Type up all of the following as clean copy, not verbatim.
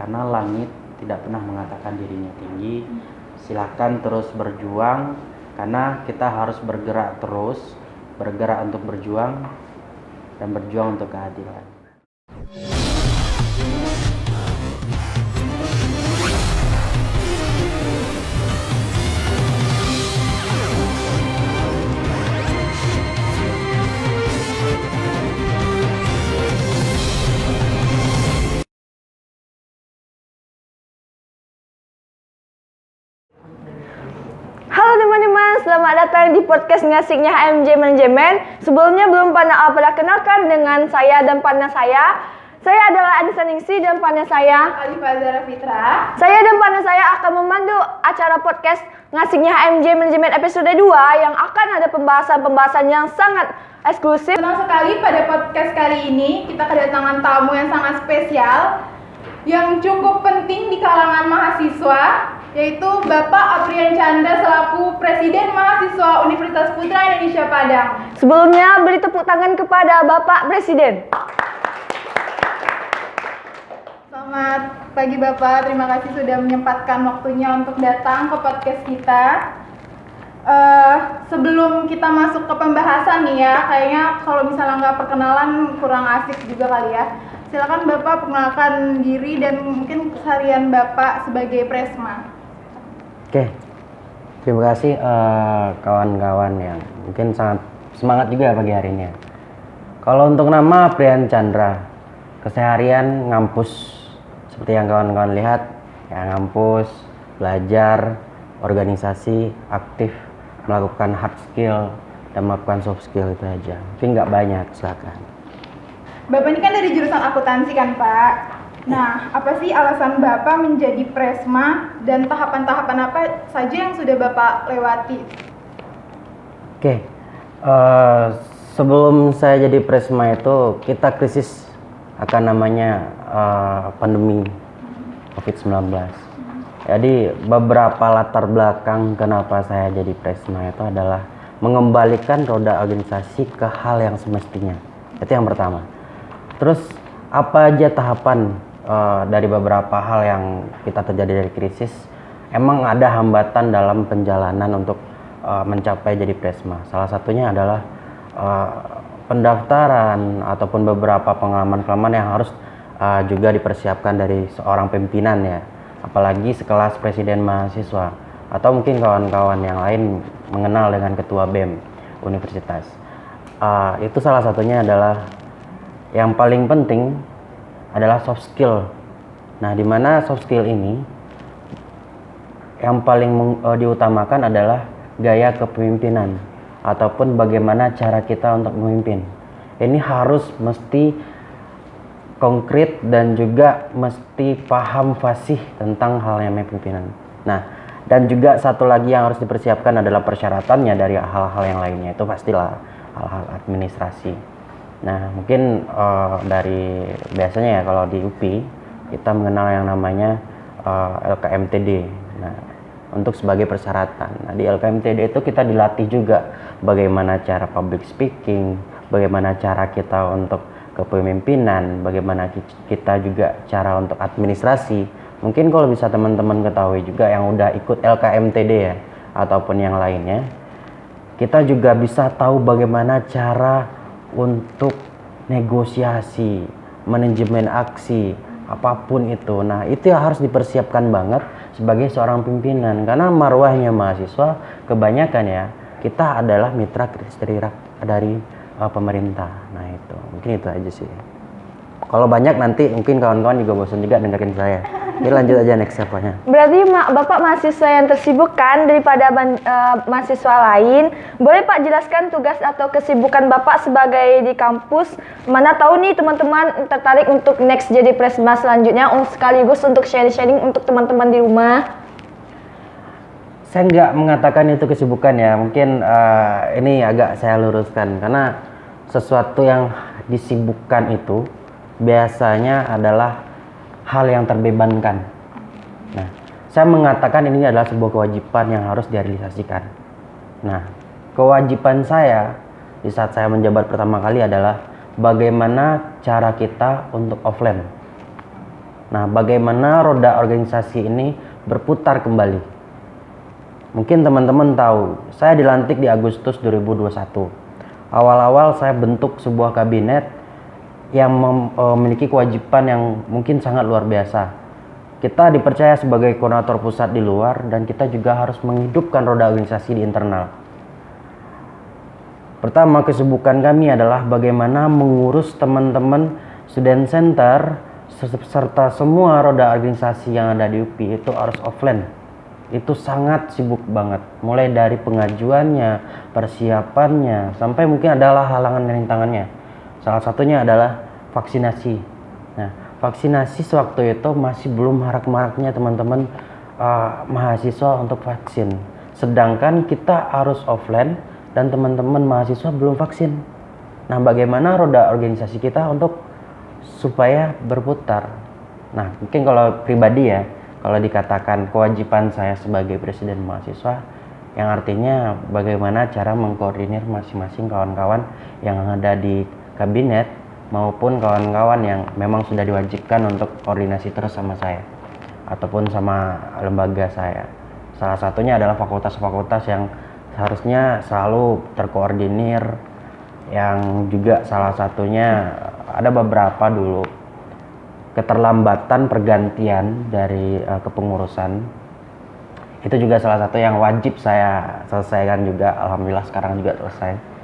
karena langit tidak pernah mengatakan dirinya tinggi. Silakan terus berjuang, karena kita harus bergerak terus, bergerak untuk berjuang dan berjuang untuk keadilan. Halo teman-teman, selamat datang di podcast Ngasiknya HMJ Manajemen. Sebelumnya belum pada kenalkan dengan saya dan partner saya. Saya adalah Anissa Ningsi dan partner saya Alifah Zara Fitra. Saya dan partner saya akan memandu acara podcast Ngasiknya HMJ Manajemen episode 2 yang akan ada pembahasan-pembahasan yang sangat eksklusif. Senang sekali pada podcast kali ini kita kedatangan tamu yang sangat spesial yang cukup penting di kalangan mahasiswa, yaitu Bapak Aprian Chandra selaku Presiden Mahasiswa Universitas Putra Indonesia Padang. Sebelumnya beri tepuk tangan kepada Bapak Presiden. Selamat pagi Bapak, terima kasih sudah menyempatkan waktunya untuk datang ke podcast kita. Sebelum kita masuk ke pembahasan nih ya, kayaknya kalau misalnya nggak perkenalan kurang asik juga kali ya. Silakan Bapak perkenalkan diri dan mungkin keseharian Bapak sebagai Presma. Oke, terima kasih kawan-kawan yang mungkin sangat semangat juga pagi hari ini. Kalau untuk nama Aprian Chandra, keseharian ngampus seperti yang kawan-kawan lihat, ya ngampus, belajar, organisasi, aktif, melakukan hard skill dan melakukan soft skill itu aja. Mungkin nggak banyak, silakan. Bapak ini kan dari jurusan akuntansi kan Pak? Nah, apa sih alasan Bapak menjadi Presma dan tahapan-tahapan apa saja yang sudah Bapak lewati? Oke, sebelum saya jadi Presma itu kita krisis akan namanya pandemi COVID-19. Jadi beberapa latar belakang kenapa saya jadi Presma itu adalah mengembalikan roda organisasi ke hal yang semestinya. Itu yang pertama. Terus apa aja tahapan dari beberapa hal yang kita terjadi dari krisis? Emang ada hambatan dalam perjalanan untuk mencapai jadi Presma. Salah satunya adalah pendaftaran ataupun beberapa pengalaman-pengalaman yang harus juga dipersiapkan dari seorang pimpinan ya. Apalagi sekelas presiden mahasiswa atau mungkin kawan-kawan yang lain mengenal dengan ketua BEM universitas. Itu salah satunya adalah yang paling penting adalah soft skill. Nah, di mana soft skill ini yang paling diutamakan adalah gaya kepemimpinan ataupun bagaimana cara kita untuk memimpin. Ini harus mesti konkret dan juga mesti paham fasih tentang hal yang namanya pimpinan. Nah, dan juga satu lagi yang harus dipersiapkan adalah persyaratannya dari hal-hal yang lainnya. Itu pastilah hal-hal administrasi. Nah, mungkin dari biasanya ya kalau di UPI kita mengenal yang namanya LKMTD. Nah, untuk sebagai persyaratan. Nah, di LKMTD itu kita dilatih juga bagaimana cara public speaking, bagaimana cara kita untuk kepemimpinan, bagaimana kita juga cara untuk administrasi. Mungkin kalau bisa teman-teman ketahui juga yang udah ikut LKMTD ya ataupun yang lainnya, kita juga bisa tahu bagaimana cara untuk negosiasi, manajemen aksi, apapun itu. Nah, itu yang harus dipersiapkan banget sebagai seorang pimpinan, karena marwahnya mahasiswa kebanyakan ya kita adalah mitra dari pemerintah. Nah, itu mungkin itu aja sih. Kalau banyak nanti mungkin kawan-kawan juga bosan juga dengerin saya. Ini lanjut aja next apa-nya. Berarti Bapak mahasiswa yang tersibuk kan daripada mahasiswa lain. Boleh Pak jelaskan tugas atau kesibukan Bapak sebagai di kampus? Mana tahu nih teman-teman tertarik untuk next jadi Presma selanjutnya, sekaligus untuk sharing-sharing untuk teman-teman di rumah. Saya nggak mengatakan itu kesibukan ya. Mungkin ini agak saya luruskan, karena sesuatu yang disibukkan itu biasanya adalah hal yang terbebankan. Nah, saya mengatakan ini adalah sebuah kewajiban yang harus direalisasikan. Nah, kewajiban saya di saat saya menjabat pertama kali adalah bagaimana cara kita untuk offline. Nah, bagaimana roda organisasi ini berputar kembali? Mungkin teman-teman tahu, saya dilantik di Agustus 2021. Awal-awal saya bentuk sebuah kabinet yang memiliki kewajiban yang mungkin sangat luar biasa. Kita dipercaya sebagai koordinator pusat di luar dan kita juga harus menghidupkan roda organisasi di internal. Pertama, kesibukan kami adalah bagaimana mengurus teman-teman student center serta semua roda organisasi yang ada di UPI itu harus offline. Itu sangat sibuk banget, mulai dari pengajuannya, persiapannya, sampai mungkin adalah halangan dan rintangannya. Salah satunya adalah vaksinasi. Nah, vaksinasi sewaktu itu masih belum marak-maraknya teman-teman mahasiswa untuk vaksin. Sedangkan kita harus offline dan teman-teman mahasiswa belum vaksin. Nah, bagaimana roda organisasi kita untuk supaya berputar? Nah, mungkin kalau pribadi ya, kalau dikatakan kewajiban saya sebagai presiden mahasiswa, yang artinya bagaimana cara mengkoordinir masing-masing kawan-kawan yang ada di kabinet maupun kawan-kawan yang memang sudah diwajibkan untuk koordinasi terus sama saya ataupun sama lembaga saya. Salah satunya adalah fakultas-fakultas yang seharusnya selalu terkoordinir, yang juga salah satunya ada beberapa dulu keterlambatan pergantian dari kepengurusan. Itu juga salah satu yang wajib saya selesaikan juga, alhamdulillah sekarang juga selesai.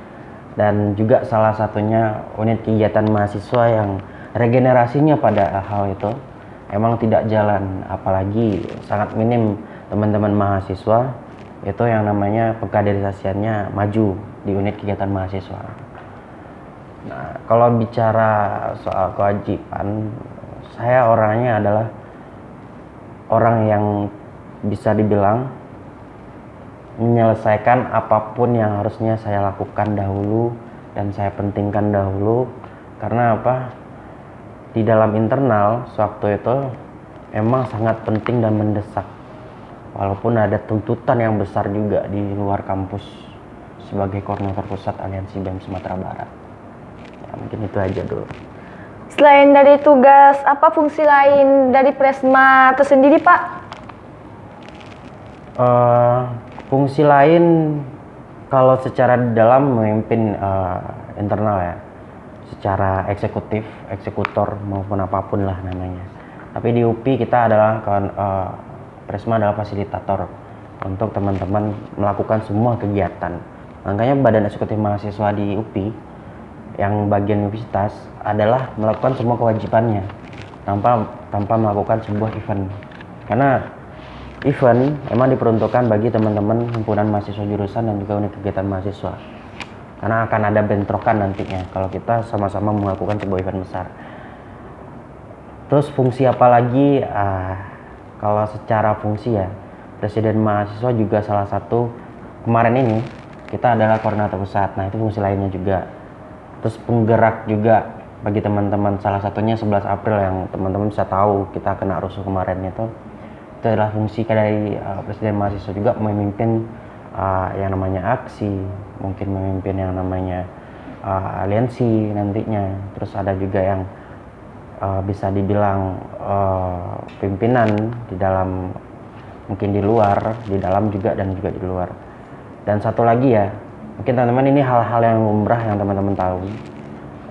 Dan juga salah satunya unit kegiatan mahasiswa yang regenerasinya pada hal itu emang tidak jalan, apalagi sangat minim teman-teman mahasiswa itu yang namanya pengkaderisasiannya maju di unit kegiatan mahasiswa. Nah, kalau bicara soal kewajiban, saya orangnya adalah orang yang bisa dibilang menyelesaikan apapun yang harusnya saya lakukan dahulu dan saya pentingkan dahulu. Karena apa? Di dalam internal sewaktu itu emang sangat penting dan mendesak, walaupun ada tuntutan yang besar juga di luar kampus sebagai koordinator pusat Aliansi BEM Sumatera Barat. Ya, mungkin itu aja dulu. Selain dari tugas, apa fungsi lain dari Presma tersendiri, Pak? Fungsi lain kalau secara dalam memimpin internal ya, secara eksekutif, eksekutor maupun apapun lah namanya. Tapi di UPI kita adalah Presma adalah fasilitator untuk teman-teman melakukan semua kegiatan. Makanya Badan Eksekutif Mahasiswa di UPI yang bagian universitas adalah melakukan semua kewajibannya tanpa melakukan sebuah event. Karena event emang diperuntukkan bagi teman-teman himpunan mahasiswa jurusan dan juga unit kegiatan mahasiswa. Karena akan ada bentrokan nantinya kalau kita sama-sama melakukan sebuah event besar. Terus fungsi apa lagi? Kalau secara fungsi ya, presiden mahasiswa juga salah satu. Kemarin ini kita adalah koordinator pusat. Nah, itu fungsi lainnya juga. Terus penggerak juga bagi teman-teman. Salah satunya 11 April yang teman-teman bisa tahu kita kena rusuh kemarin itu adalah fungsi dari presiden mahasiswa juga, memimpin yang namanya aksi, mungkin memimpin yang namanya aliansi nantinya. Terus ada juga yang bisa dibilang pimpinan di dalam, mungkin di luar, di dalam juga dan juga di luar. Dan satu lagi ya, mungkin teman-teman ini hal-hal yang lumrah yang teman-teman tahu,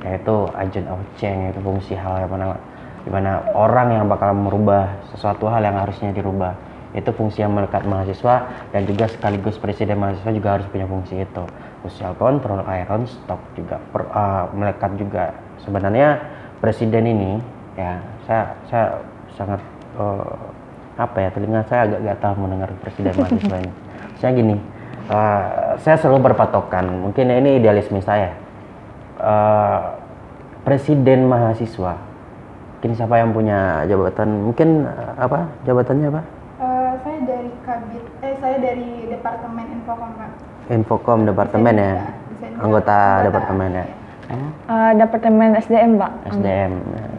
yaitu agent of change, yaitu fungsi hal yang dimana orang yang bakal merubah sesuatu hal yang harusnya dirubah. Itu fungsi yang melekat mahasiswa dan juga sekaligus presiden mahasiswa juga harus punya fungsi itu. Social control, iron stock juga melekat juga. Sebenarnya presiden ini ya, saya sangat telinga saya agak gatal mendengar presiden mahasiswa ini. Saya gini, saya selalu berpatokan, mungkin ini idealisme saya, presiden mahasiswa. Mungkin siapa yang punya jabatan, mungkin jabatannya apa? Saya dari Departemen Infokom, Pak. Infokom departemen ya, anggota departemen ya. Departemen SDM, Pak. SDM.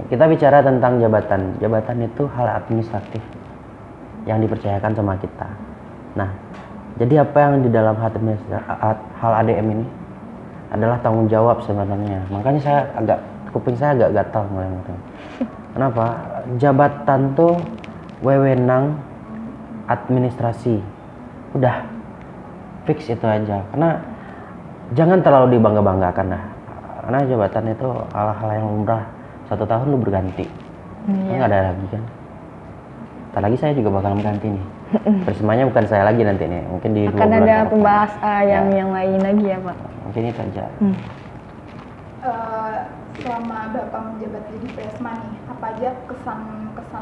Kita bicara tentang jabatan. Jabatan itu hal administratif yang dipercayakan sama kita. Nah, jadi apa yang di dalam hal ADM ini adalah tanggung jawab sebenarnya. Makanya kuping saya agak gatal ngomong itu. Kenapa? Jabatan tuh wewenang administrasi. Udah fix itu aja. Karena jangan terlalu dibangga-banggakan dah. Karena jabatan itu hal-hal yang lumrah. 1 tahun lu berganti. Nggak ada lagi kan. Ntar lagi saya juga bakal mengganti nih. Persemanya bukan saya lagi nanti nih. Mungkin di 2 Akan bulan ada ke depan. pembahasan yang lain lagi ya Pak. Mungkin itu aja. Selama Bapak menjabat jadi Presma nih, apa aja kesan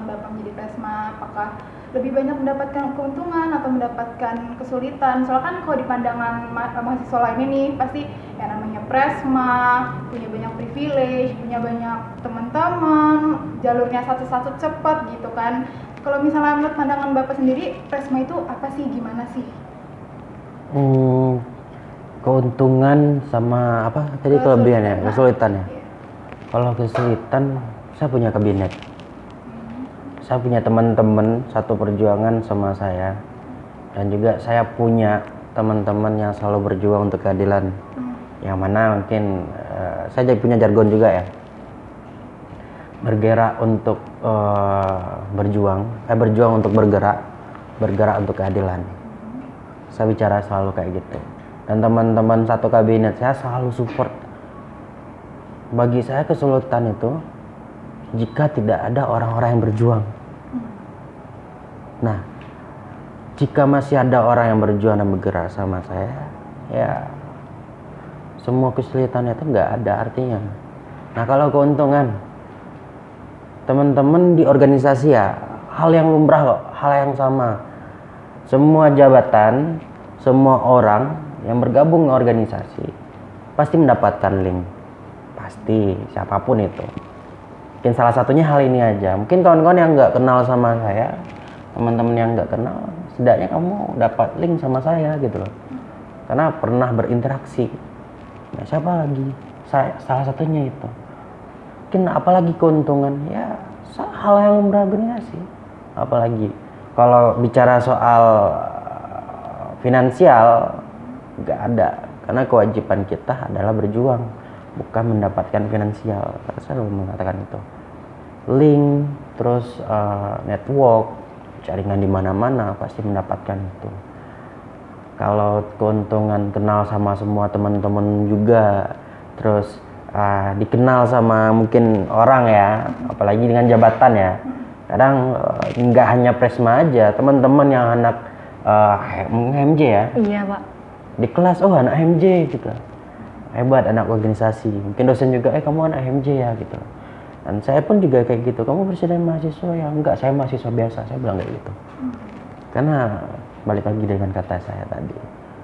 Bapak menjadi Presma? Apakah lebih banyak mendapatkan keuntungan atau mendapatkan kesulitan? Soalnya kan kalau di pandangan mahasiswa lainnya nih, pasti yang namanya Presma, punya banyak privilege, punya banyak teman-teman, jalurnya satu-satu cepat gitu kan. Kalau misalnya menurut pandangan Bapak sendiri, Presma itu apa sih, gimana sih? Keuntungan sama apa tadi kelebihan ya, kesulitan ya. Kalau kesulitan, saya punya kabinet. Saya punya teman-teman satu perjuangan sama saya. Dan juga saya punya teman-teman yang selalu berjuang untuk keadilan. Yang mana mungkin saya jadi punya jargon juga ya. Bergerak untuk berjuang untuk bergerak untuk keadilan. Saya bicara selalu kayak gitu. Dan teman-teman satu kabinet saya selalu support. Bagi saya kesulitan itu jika tidak ada orang-orang yang berjuang. Nah, jika masih ada orang yang berjuang dan bergerak sama saya, ya semua kesulitan itu nggak ada artinya. Nah, kalau keuntungan, teman-teman di organisasi ya hal yang lumrah kok, hal yang sama. Semua jabatan, semua orang yang bergabung di organisasi pasti mendapatkan link. Pasti, siapapun itu. Mungkin salah satunya hal ini aja. Mungkin kawan-kawan yang nggak kenal sama saya, teman-teman yang nggak kenal, setidaknya kamu dapat link sama saya gitu loh. Karena pernah berinteraksi. Nah, siapa lagi? Saya, salah satunya itu. Mungkin apalagi keuntungan, ya hal yang lumrah organisasi. Apalagi kalau bicara soal finansial, nggak ada. Karena kewajiban kita adalah berjuang, bukan mendapatkan finansial. Karena saya selalu mengatakan itu. Link, terus network, jaringan di mana-mana pasti mendapatkan itu. Kalau keuntungan kenal sama semua teman-teman juga, terus dikenal sama mungkin orang ya, apalagi dengan jabatan ya. Kadang nggak hanya Presma aja, teman-teman yang anak HMJ ya. Iya Pak. Di kelas, oh anak HMJ gitu. Hebat anak organisasi. Mungkin dosen juga, kamu anak HMJ ya gitu. Dan saya pun juga kayak gitu, kamu presiden mahasiswa ya? Enggak, saya mahasiswa biasa, saya bilang kayak gitu. Karena balik lagi dengan kata saya tadi,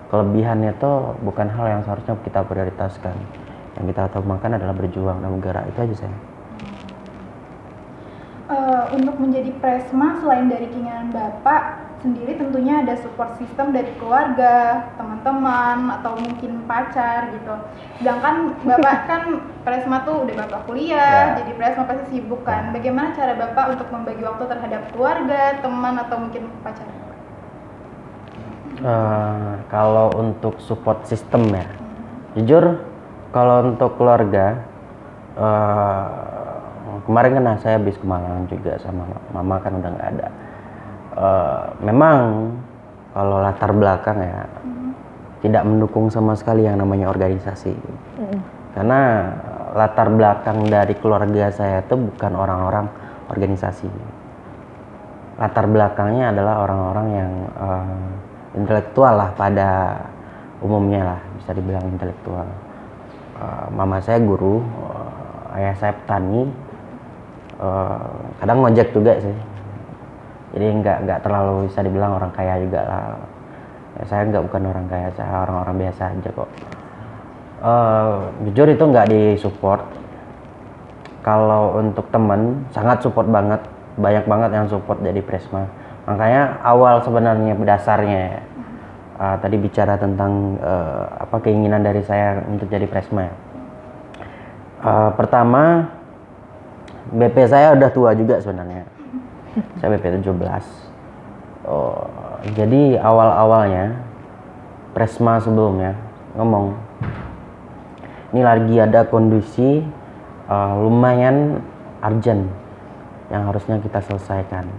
kelebihan itu bukan hal yang seharusnya kita prioritaskan. Yang kita utamakan adalah berjuang dan bergerak, itu aja saya. Untuk menjadi Presma, selain dari keinginan Bapak sendiri, tentunya ada support system dari keluarga, teman-teman, atau mungkin pacar gitu. Sedangkan Bapak kan Presma tuh udah Bapak kuliah, jadi Presma pasti sibuk kan. Bagaimana cara Bapak untuk membagi waktu terhadap keluarga, teman, atau mungkin pacar? Kalau untuk support system ya, jujur kalau untuk keluarga, kemarin kan saya habis ke Malang juga sama mama, kan udah nggak ada. Memang kalau latar belakang ya tidak mendukung sama sekali yang namanya organisasi. Karena latar belakang dari keluarga saya itu bukan orang-orang organisasi. Latar belakangnya adalah orang-orang yang intelektual lah pada umumnya lah, bisa dibilang intelektual. Mama saya guru, ayah saya petani, kadang ngojek juga sih. Jadi nggak terlalu bisa dibilang orang kaya juga lah. Saya bukan orang kaya, saya orang-orang biasa aja kok. Jujur itu nggak disupport. Kalau untuk temen sangat support banget, banyak banget yang support jadi Presma. Makanya awal sebenarnya dasarnya tadi bicara tentang apa keinginan dari saya untuk jadi Presma. Pertama, BP saya udah tua juga sebenarnya. Saya BP 17. Jadi awal-awalnya Presma sebelumnya ngomong, ini lagi ada kondisi lumayan urgent yang harusnya kita selesaikan.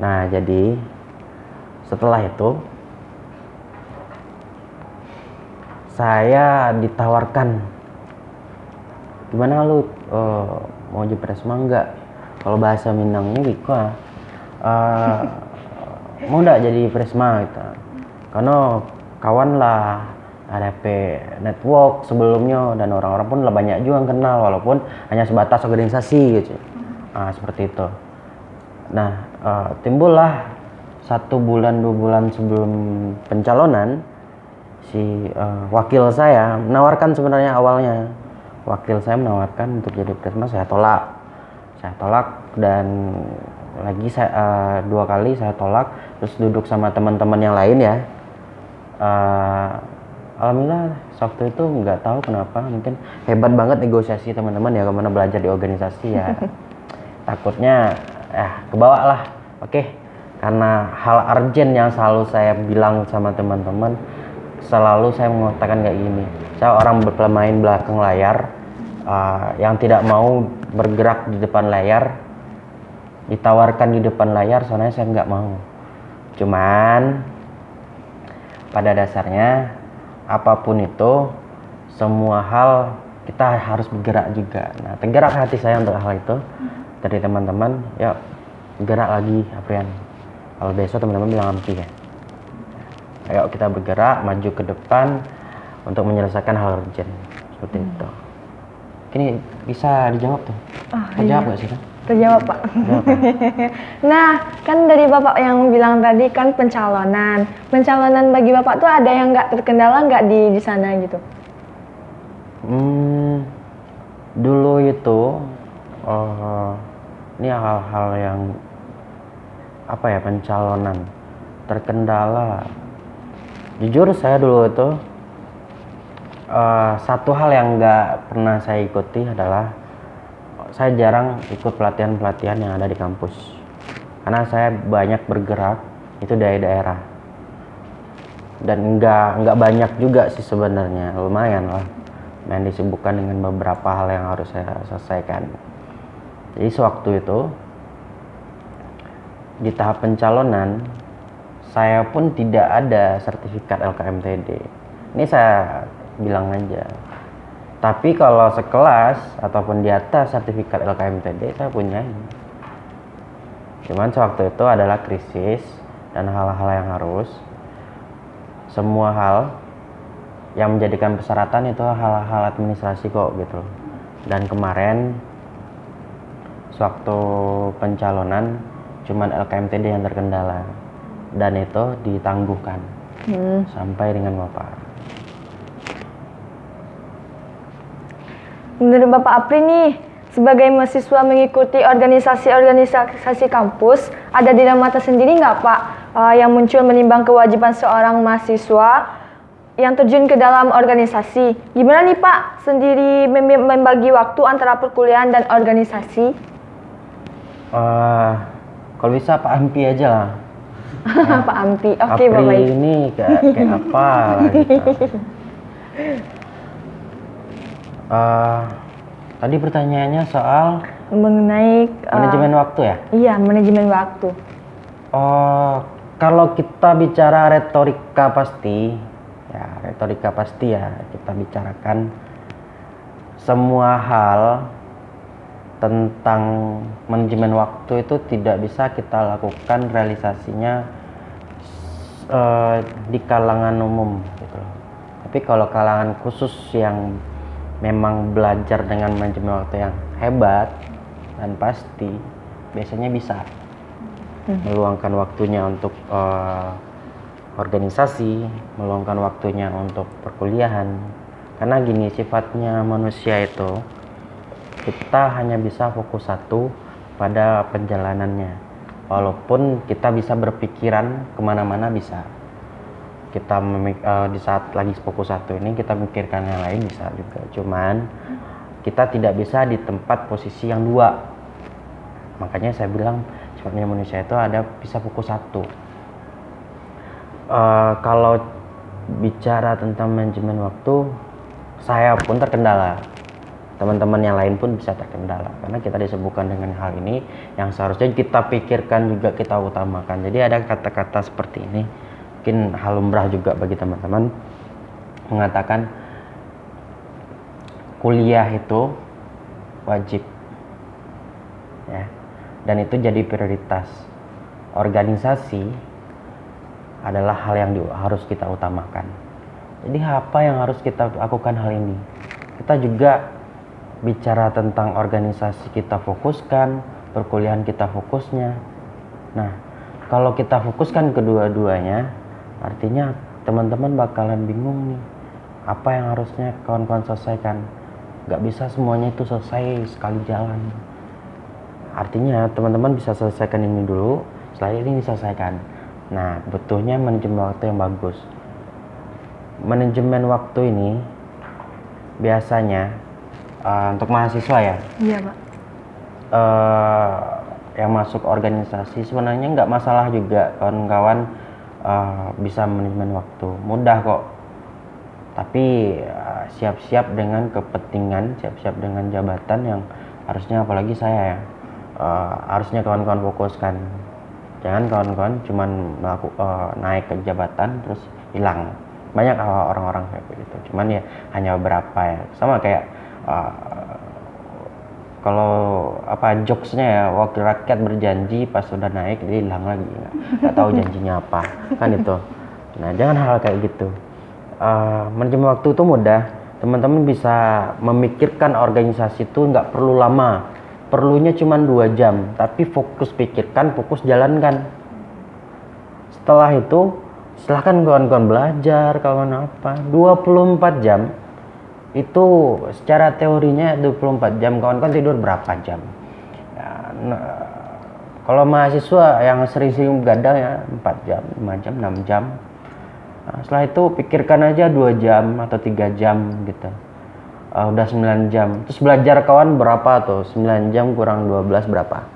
Nah, jadi setelah itu saya ditawarkan, gimana lu mau jadi presma enggak? Kalau bahasa Minangnya gitu, mau enggak jadi presma gitu. Karena kawan lah, ada network sebelumnya, dan orang-orang pun lah banyak juga yang kenal walaupun hanya sebatas organisasi gitu. Seperti itu. Nah, timbullah 1 bulan 2 bulan sebelum pencalonan, si wakil saya menawarkan, sebenarnya awalnya wakil saya menawarkan untuk jadi presma. Saya tolak dan lagi saya 2 kali saya tolak, terus duduk sama teman-teman yang lain ya. Alhamdulillah waktu itu nggak tahu kenapa, mungkin hebat banget negosiasi teman-teman ya, kemana belajar di organisasi ya. Takutnya kebawa lah. Oke, karena hal urgent yang selalu saya bilang sama teman-teman, selalu saya mengatakan kayak gini, saya orang bermain belakang layar, yang tidak mau bergerak di depan layar. Ditawarkan di depan layar, soalnya saya nggak mau. Cuman pada dasarnya apapun itu, semua hal kita harus bergerak juga. Nah, tergerak hati saya untuk hal itu dari teman-teman. Yuk bergerak lagi, Aprian. Kalau besok teman-teman bilang ampi ya, ayo kita bergerak maju ke depan untuk menyelesaikan hal urgent seperti itu. Ini bisa dijawab tuh. Terjawab nggak sih kan? Terjawab, Pak. Nah, kan dari Bapak yang bilang tadi kan pencalonan bagi Bapak tuh ada yang nggak terkendala nggak di sana gitu? Dulu itu ini hal-hal yang pencalonan terkendala. Jujur saya dulu itu satu hal yang nggak pernah saya ikuti adalah saya jarang ikut pelatihan-pelatihan yang ada di kampus, karena saya banyak bergerak itu dari daerah, dan nggak banyak juga sih sebenarnya, lumayan lah main disibukkan dengan beberapa hal yang harus saya selesaikan. Jadi sewaktu itu di tahap pencalonan, saya pun tidak ada sertifikat LKMTD. Ini saya bilang aja. Tapi kalau sekelas ataupun di atas sertifikat LKMTD saya punya. Cuman sewaktu itu adalah krisis dan hal-hal yang harus, semua hal yang menjadikan persyaratan itu hal-hal administrasi kok gitu. Dan kemarin sewaktu pencalonan cuman LKMTD yang terkendala, dan itu ditangguhkan sampai dengan Bapak. Menurut Bapak Apri nih, sebagai mahasiswa mengikuti organisasi kampus, ada dilema tersendiri nggak Pak yang muncul menimbang kewajiban seorang mahasiswa yang terjun ke dalam organisasi? Gimana nih Pak sendiri membagi waktu antara perkuliahan dan organisasi? Kalau bisa Pak Ampi aja lah. Pak Ampi, oke Apri Bapak. ini kayak apa lah gitu. Tadi pertanyaannya soal Mengenai manajemen waktu ya? Iya, manajemen waktu. Kalau kita bicara retorika pasti ya kita bicarakan semua hal tentang manajemen waktu itu tidak bisa kita lakukan realisasinya di kalangan umum gitu loh. Tapi kalau kalangan khusus yang memang belajar dengan manajemen waktu yang hebat dan pasti, biasanya bisa meluangkan waktunya untuk organisasi, meluangkan waktunya untuk perkuliahan. Karena gini sifatnya manusia itu, kita hanya bisa fokus satu pada perjalanannya. Walaupun kita bisa berpikiran kemana-mana bisa. Kita di saat lagi fokus satu ini kita mikirkan yang lain bisa juga. Cuman kita tidak bisa di tempat posisi yang dua. Makanya saya bilang sifatnya manusia itu ada bisa fokus satu. Kalau bicara tentang manajemen waktu, saya pun terkendala. teman-teman yang lain pun bisa terkendala karena kita disebutkan dengan hal ini yang seharusnya kita pikirkan juga kita utamakan. Jadi ada kata-kata seperti ini, mungkin hal lumrah juga bagi teman-teman, mengatakan kuliah itu wajib ya, dan itu jadi prioritas. Organisasi adalah hal yang harus kita utamakan. Jadi apa yang harus kita lakukan hal ini? Kita juga bicara tentang organisasi kita fokuskan, perkuliahan kita fokusnya. Nah, kalau kita fokuskan kedua-duanya, artinya teman-teman bakalan bingung nih, apa yang harusnya kawan-kawan selesaikan. Gak bisa semuanya itu selesai sekali jalan. Artinya teman-teman bisa selesaikan ini dulu, setelah ini diselesaikan. Nah, butuhnya manajemen waktu yang bagus. Manajemen waktu ini biasanya untuk mahasiswa ya. Iya, Pak. Yang masuk organisasi sebenarnya nggak masalah juga kawan-kawan bisa manajemen waktu, mudah kok. Tapi siap-siap dengan kepentingan, siap-siap dengan jabatan yang harusnya, apalagi saya ya, harusnya kawan-kawan fokuskan. Jangan kawan-kawan cuman naik ke jabatan terus hilang. Banyak orang-orang kayak begitu, cuman ya hanya beberapa ya. Sama kayak kalau jokesnya ya, wakil rakyat berjanji pas sudah naik dia hilang lagi, nggak tahu janjinya apa kan itu. Nah, jangan hal kayak gitu. Manajemen waktu itu mudah, teman-teman bisa memikirkan organisasi itu nggak perlu lama, perlunya cuma 2 jam, tapi fokus pikirkan, fokus jalankan. Setelah itu silahkan kawan-kawan belajar, kawan apa, 24 jam itu secara teorinya 24 jam, kawan-kawan tidur berapa jam ya, kalau mahasiswa yang sering-sering begadang ya 4 jam, 5 jam, 6 jam. Nah, setelah itu pikirkan aja 2 jam atau 3 jam gitu, udah 9 jam, terus belajar kawan berapa tuh, 9 jam kurang 12 berapa?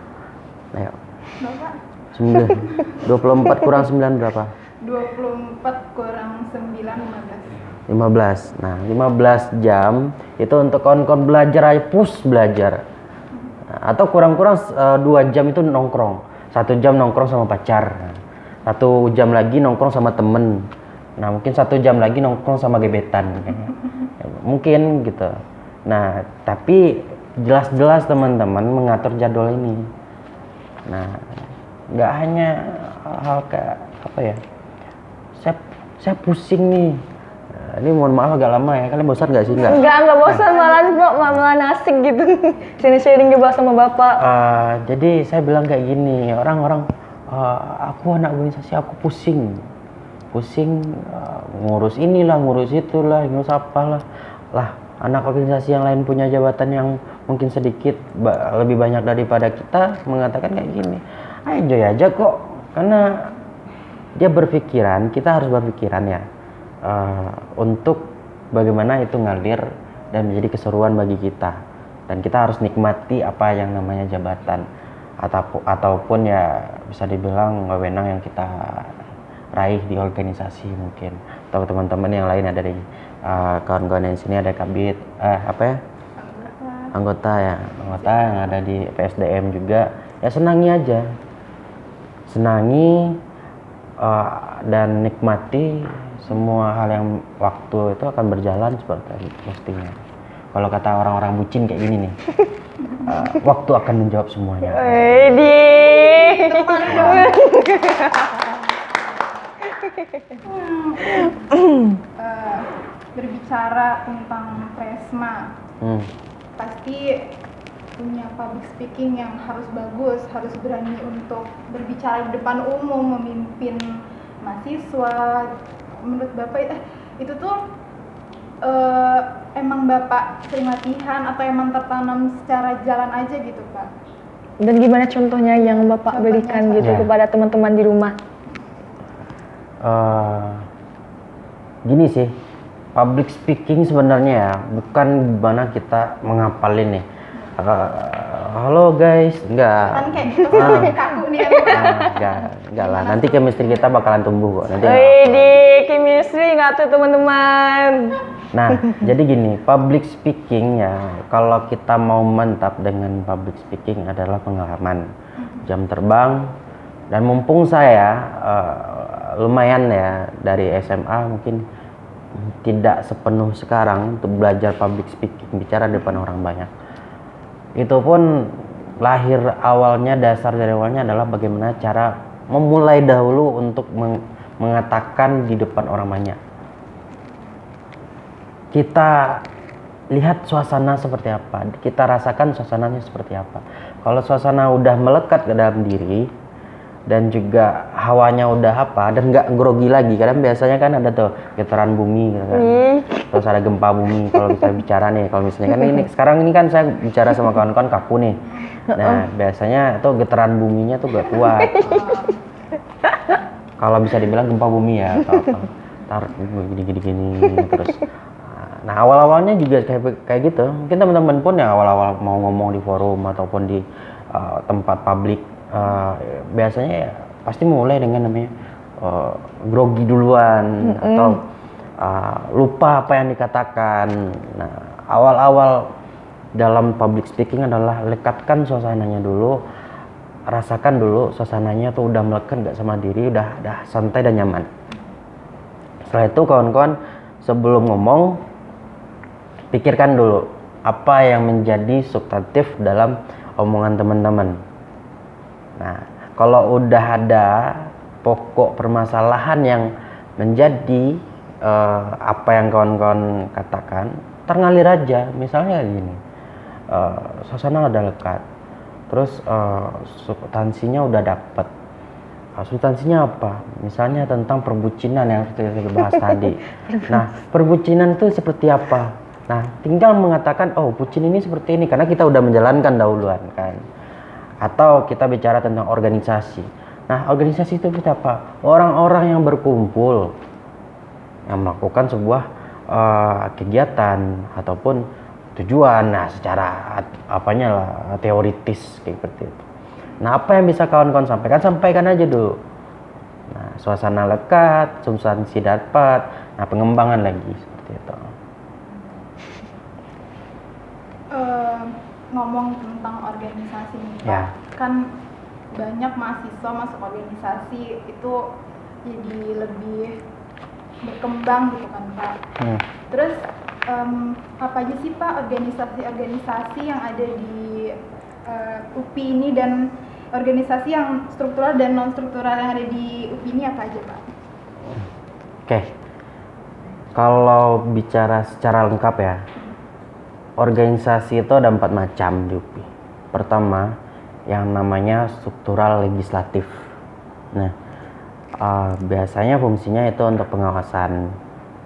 Ayo Bapak 24 kurang 9 berapa? 24 kurang 9 15. 15. Nah, 15 jam itu untuk kawan-kawan belajar aja, belajar. Nah, atau kurang-kurang 2 jam itu nongkrong. 1 jam nongkrong sama pacar. 1 jam lagi nongkrong sama temen. Nah, mungkin 1 jam lagi nongkrong sama gebetan. Mungkin gitu. Nah, tapi jelas-jelas teman-teman mengatur jadwal ini. Nah, nggak hanya hal kayak apa ya, saya pusing nih. Nah, ini mohon maaf agak lama ya, kalian bosan nggak sih? Nggak bosan, malah asik gitu. Sini sharing juga sama Bapak. Jadi saya bilang kayak gini, orang-orang, aku anak organisasi, aku pusing ngurus inilah, ngurus itulah, ngurus apalah. Lah, anak organisasi yang lain punya jabatan yang mungkin sedikit lebih banyak daripada kita, mengatakan kayak gini, enjoy aja kok, karena dia berpikiran, kita harus berpikiran ya, untuk bagaimana itu ngalir dan menjadi keseruan bagi kita, dan kita harus nikmati apa yang namanya jabatan ataupun ya bisa dibilang wewenang yang kita raih di organisasi mungkin, atau teman-teman yang lain ada di kawan-kawan yang sini ada kabit anggota yang ada di PSDM juga, ya senangi dan nikmati semua hal yang waktu itu akan berjalan seperti mestinya. Kalau kata orang-orang bucin kayak gini nih, waktu akan menjawab semuanya. Berbicara tentang Presma, pasti punya public speaking yang harus bagus, harus berani untuk berbicara di depan umum, memimpin mahasiswa. Menurut Bapak itu tuh emang Bapak sering latihan atau emang tertanam secara jalan aja gitu, Pak? Dan gimana contohnya yang Bapak berikan gitu kepada teman-teman di rumah? Gini sih, public speaking sebenarnya ya bukan gimana kita menghafalin nih. Halo guys, enggak. Kan kayak gitu kaku nih. Enggak lah. Nanti chemistry kita bakalan tumbuh kok. Nanti. Di chemistry nggak tuh teman-teman. Nah, jadi gini, public speaking ya, kalau kita mau mantap dengan public speaking adalah pengalaman, jam terbang, dan mumpung saya lumayan ya dari SMA mungkin tidak sepenuh sekarang untuk belajar public speaking, bicara di depan orang banyak. Itu pun lahir awalnya, dasar dari awalnya adalah bagaimana cara memulai dahulu untuk mengatakan di depan orang banyak. Kita lihat suasana seperti apa, kita rasakan suasananya seperti apa. Kalau suasana udah melekat ke dalam diri dan juga hawanya udah apa dan nggak grogi lagi, kadang biasanya kan ada tuh getaran bumi gitu kan. Terus ada gempa bumi kalau kita bicara nih, kalau misalnya kan ini sekarang ini kan saya bicara sama kawan-kawan kaku nih. Nah, biasanya tuh getaran buminya tuh gak kuat. Kalau bisa dibilang gempa bumi ya atau apa. Tar gini terus. Nah, awal-awalnya juga kayak gitu. Mungkin teman-teman pun yang awal-awal mau ngomong di forum ataupun di tempat publik, biasanya ya pasti mulai dengan namanya grogi duluan atau lupa apa yang dikatakan. Nah, awal-awal dalam public speaking adalah lekatkan suasananya dulu, rasakan dulu suasananya tuh udah melekat gak sama diri, udah santai dan nyaman. Setelah itu kawan-kawan sebelum ngomong, pikirkan dulu apa yang menjadi substantif dalam omongan teman-teman. Nah, kalau udah ada pokok permasalahan yang menjadi apa yang kawan-kawan katakan, terngalir aja. Misalnya gini, suasana udah lekat, terus substansinya udah dapet. Substansinya apa? Misalnya tentang perbucinan yang kita bahas tadi. Nah, perbucinan itu seperti apa? Nah, tinggal mengatakan, oh bucin ini seperti ini, karena kita udah menjalankan dahuluan kan. Atau kita bicara tentang organisasi. Nah, organisasi itu seperti apa? Orang-orang yang berkumpul, yang melakukan sebuah kegiatan ataupun tujuan. Nah, secara apanya lah, teoritis kayak seperti itu. Nah, apa yang bisa kawan-kawan sampaikan? Sampaikan aja dulu. Nah, suasana lekat, substansi dapat, nah pengembangan lagi seperti itu. Ngomong tentang organisasi nih Pak, Ya. kan banyak mahasiswa masuk organisasi itu jadi lebih berkembang gitu kan Pak. Terus apa aja sih Pak organisasi-organisasi yang ada di UPI ini, dan organisasi yang struktural dan non struktural yang ada di UPI ini apa aja Pak? Oke. Kalau bicara secara lengkap ya, organisasi itu ada 4 macam di UPI. Pertama, yang namanya struktural legislatif. Nah, biasanya fungsinya itu untuk pengawasan,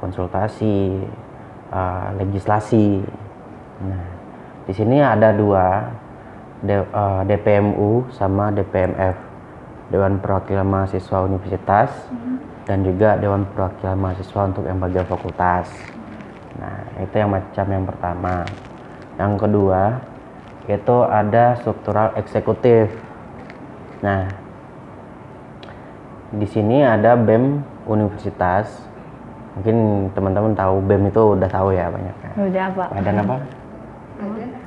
konsultasi, legislasi. Nah, di sini ada 2, DPMU sama DPMF, Dewan Perwakilan Mahasiswa Universitas, dan juga Dewan Perwakilan Mahasiswa untuk yang bagian fakultas. Nah, itu yang macam yang pertama. Yang kedua, itu ada struktural eksekutif. Nah, di sini ada BEM Universitas. Mungkin teman-teman tahu BEM itu udah tahu ya banyak kan. Udah Pak. Badan apa?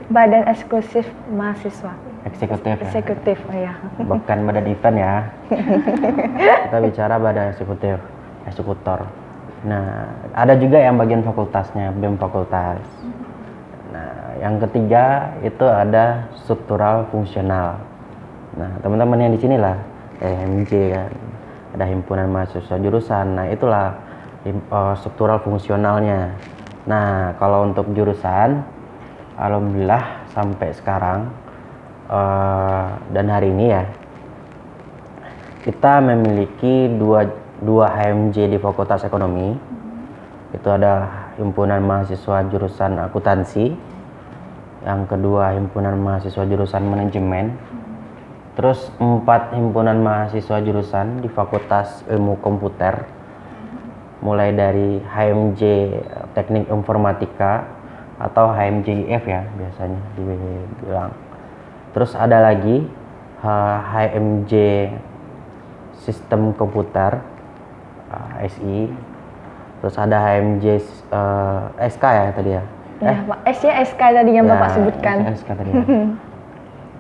Badan Eksekutif Mahasiswa. Eksekutif. Ya? Eksekutif, oh ya. Bukan badan event ya. Kita bicara badan eksekutif, eksekutor. Nah, ada juga yang bagian fakultasnya, BEM fakultas. Nah, yang ketiga itu ada struktural fungsional. Nah, teman-teman yang di sini lah, HMJ kan, ada himpunan mahasiswa jurusan. Nah, itulah struktural fungsionalnya. Nah, kalau untuk jurusan, alhamdulillah sampai sekarang dan hari ini ya, kita memiliki dua HMJ di Fakultas Ekonomi. Itu ada himpunan mahasiswa jurusan akuntansi, yang kedua himpunan mahasiswa jurusan manajemen, terus 4 himpunan mahasiswa jurusan di Fakultas Ilmu Komputer, mulai dari HMJ Teknik Informatika atau HMJIF ya biasanya dibilang. Terus ada lagi HMJ Sistem Komputer SI, terus ada HMJ SK ya tadi ya. Ya, Pak. S-nya SK tadi yang Ya, Bapak sebutkan. SK tadi ya.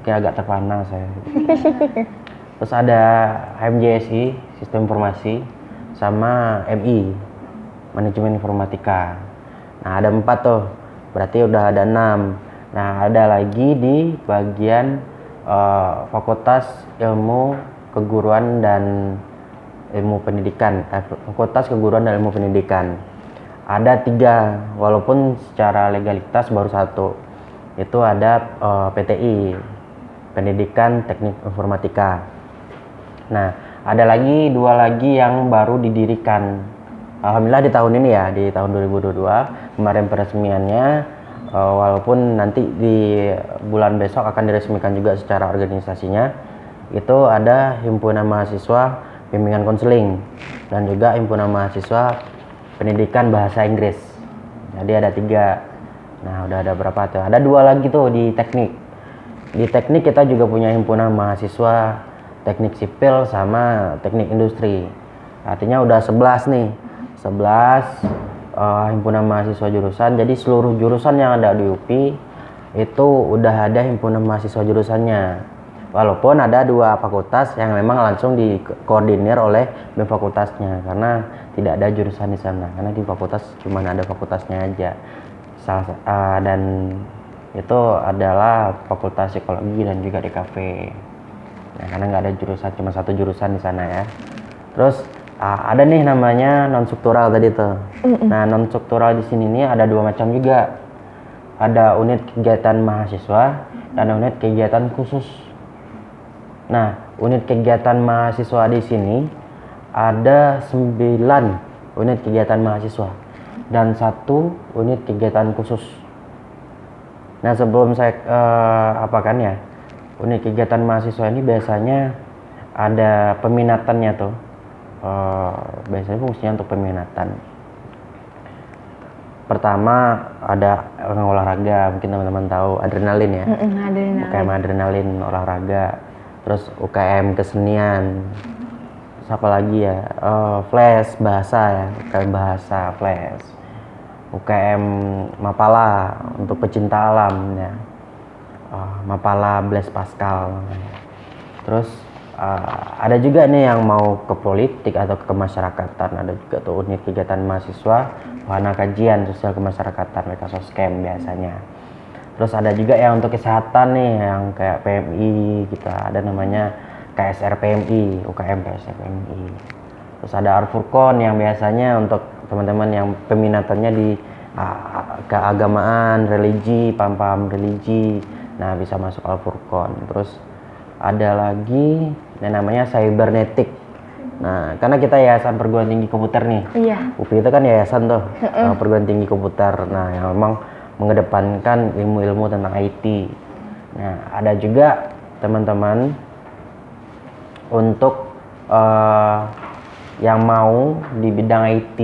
Kayak agak terpana saya. Terus ada HMJSI Sistem Informasi sama MI Manajemen Informatika. Nah ada 4 tuh, berarti udah ada 6. Nah ada lagi di bagian Fakultas Ilmu Keguruan dan Ilmu Pendidikan, Fakultas Keguruan dan Ilmu Pendidikan. Ada 3, walaupun secara legalitas baru 1. Itu ada PTI, Pendidikan Teknik Informatika. Nah, ada lagi 2 lagi yang baru didirikan. Alhamdulillah di tahun ini ya, di tahun 2022 kemarin peresmiannya. Walaupun nanti di bulan besok akan diresmikan juga secara organisasinya. Itu ada Himpunan Mahasiswa Bimbingan Konseling dan juga Himpunan Mahasiswa Pendidikan Bahasa Inggris. Jadi ada 3. Nah, udah ada berapa tuh? Ada 2 lagi tuh di teknik. Di teknik kita juga punya Himpunan Mahasiswa Teknik Sipil sama Teknik Industri. Artinya udah 11 nih. 11 himpunan mahasiswa jurusan. Jadi seluruh jurusan yang ada di UPI itu udah ada himpunan mahasiswa jurusannya. Walaupun ada 2 fakultas yang memang langsung dikoordinir oleh BEM fakultasnya karena tidak ada jurusan di sana. Karena di fakultas cuma ada fakultasnya aja. Dan itu adalah Fakultas Psikologi dan juga DKV. Nah, karena nggak ada jurusan, cuma 1 jurusan di sana ya. Terus ada nih namanya non struktural tadi tuh. Nah, non struktural di sini nih ada 2 macam juga. Ada unit kegiatan mahasiswa dan unit kegiatan khusus. Nah, unit kegiatan mahasiswa di sini ada 9 unit kegiatan mahasiswa dan 1 unit kegiatan khusus. Nah, sebelum saya apakan ya, unit kegiatan mahasiswa ini biasanya ada peminatannya tuh. Biasanya fungsinya untuk peminatan. Pertama ada olahraga, mungkin teman-teman tahu adrenalin ya. Adrenalin. UKM adrenalin olahraga. Terus UKM kesenian. Terus apa lagi ya? Flash bahasa ya, UKM bahasa flash. UKM Mapala untuk pecinta alam ya. Mapala Blaise Pascal namanya. Terus ada juga nih yang mau ke politik atau ke kemasyarakatan. Ada juga tuh unit kegiatan mahasiswa wahana kajian sosial kemasyarakatan, mereka soskem biasanya. Terus ada juga yang untuk kesehatan nih yang kayak PMI, kita ada namanya KSR PMI, UKM KSR PMI. Terus ada Arfurkon yang biasanya untuk teman-teman yang peminatannya di keagamaan, religi, paham-paham religi. Nah, bisa masuk Arfurkon. Terus ada lagi yang namanya cybernetik. Nah, karena kita yayasan perguruan tinggi komputer nih. Iya. UPI itu kan yayasan tuh, perguruan tinggi komputer. Nah, yang memang mengedepankan ilmu-ilmu tentang IT. Nah, ada juga teman-teman untuk yang mau di bidang IT.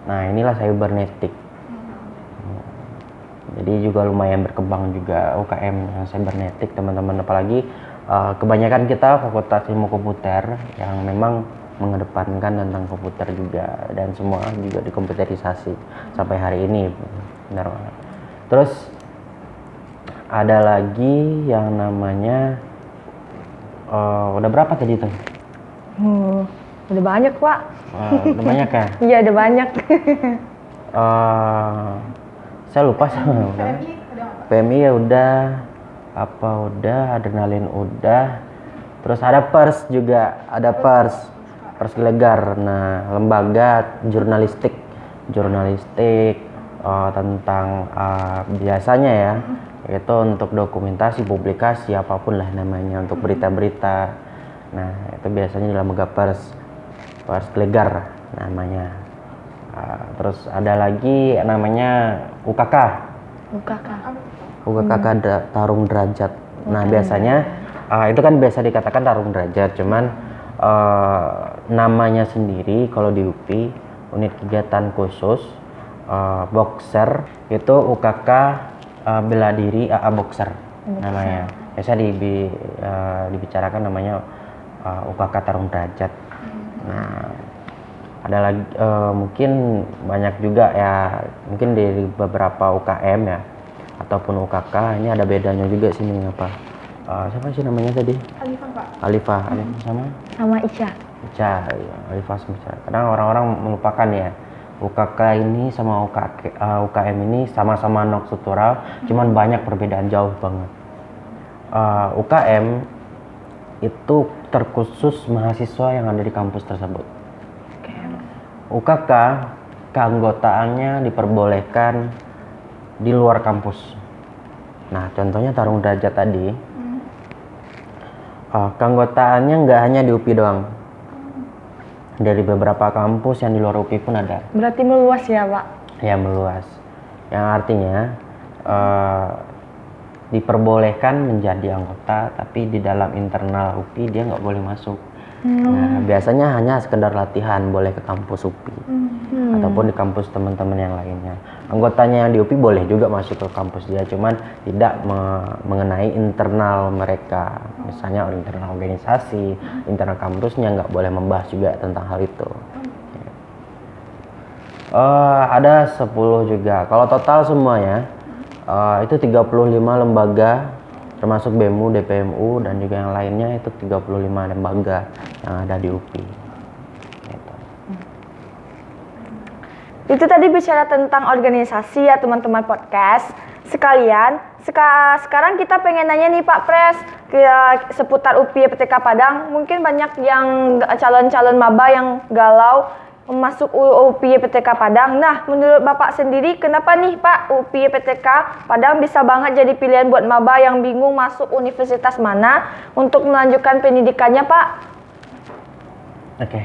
Nah, inilah cybernetik. Jadi juga lumayan berkembang juga UKM cybernetik teman-teman, apalagi kebanyakan kita Fakultas Ilmu Komputer yang memang mengedepankan tentang komputer juga, dan semua juga dikomputerisasi sampai hari ini. Benar banget. Terus ada lagi yang namanya udah berapa tadi tuh? Udah banyak, Pak. Udah banyak ya? Iya, udah banyak. Saya lupa sama PMI ya udah, apa udah, adrenalin udah. Terus ada pers juga, ada pers Gelegar. Nah, lembaga jurnalistik tentang biasanya ya, itu untuk dokumentasi, publikasi apapun lah namanya, untuk berita-berita. Nah, itu biasanya di lembaga pers Gelegar namanya. Terus ada lagi namanya UKK Tarung Derajat. Nah, biasanya itu kan biasa dikatakan Tarung Derajat, cuman namanya sendiri kalau di UPI unit kegiatan khusus boxer itu UKK bela diri AA boxer namanya. biasa dibicarakan namanya UKK Tarung Derajat. Nah, ada lagi mungkin banyak juga ya, mungkin di beberapa UKM ya ataupun UKK ini ada bedanya juga sini apa. Siapa sih namanya tadi? Alifah, Pak. Alifah sama Ica. Ica, ya, Alifah sama Ica. Kadang orang-orang melupakan ya, UKK ini sama UKM ini sama-sama non-struktural, cuman banyak perbedaan jauh banget. UKM itu terkhusus mahasiswa yang ada di kampus tersebut. UKK keanggotaannya diperbolehkan di luar kampus. Nah, contohnya Tarung Derajat tadi, keanggotaannya nggak hanya di UPI doang. Dari beberapa kampus yang di luar UPI pun ada. Berarti meluas ya, Pak? Ya, meluas. Yang artinya diperbolehkan menjadi anggota, tapi di dalam internal UPI dia nggak boleh masuk. Nah, biasanya hanya sekedar latihan boleh ke kampus UPI ataupun di kampus teman-teman yang lainnya. Anggotanya yang di UPI boleh juga masuk ke kampus dia, cuman tidak mengenai internal mereka. Misalnya internal organisasi, internal kampusnya nggak boleh membahas juga tentang hal itu. Ada 10 juga. Kalau total semuanya itu 35 lembaga termasuk BEMU, DPMU dan juga yang lainnya, itu 35 lembaga yang ada di UPI. Gitu. Itu tadi bicara tentang organisasi ya teman-teman podcast. Sekalian, sekarang kita pengen nanya nih Pak Pres seputar UPI PTK Padang. Mungkin banyak yang calon-calon maba yang galau masuk UPI PTK Padang. Nah, menurut Bapak sendiri, kenapa nih Pak UPI PTK Padang bisa banget jadi pilihan buat maba yang bingung masuk universitas mana untuk melanjutkan pendidikannya, Pak? Oke.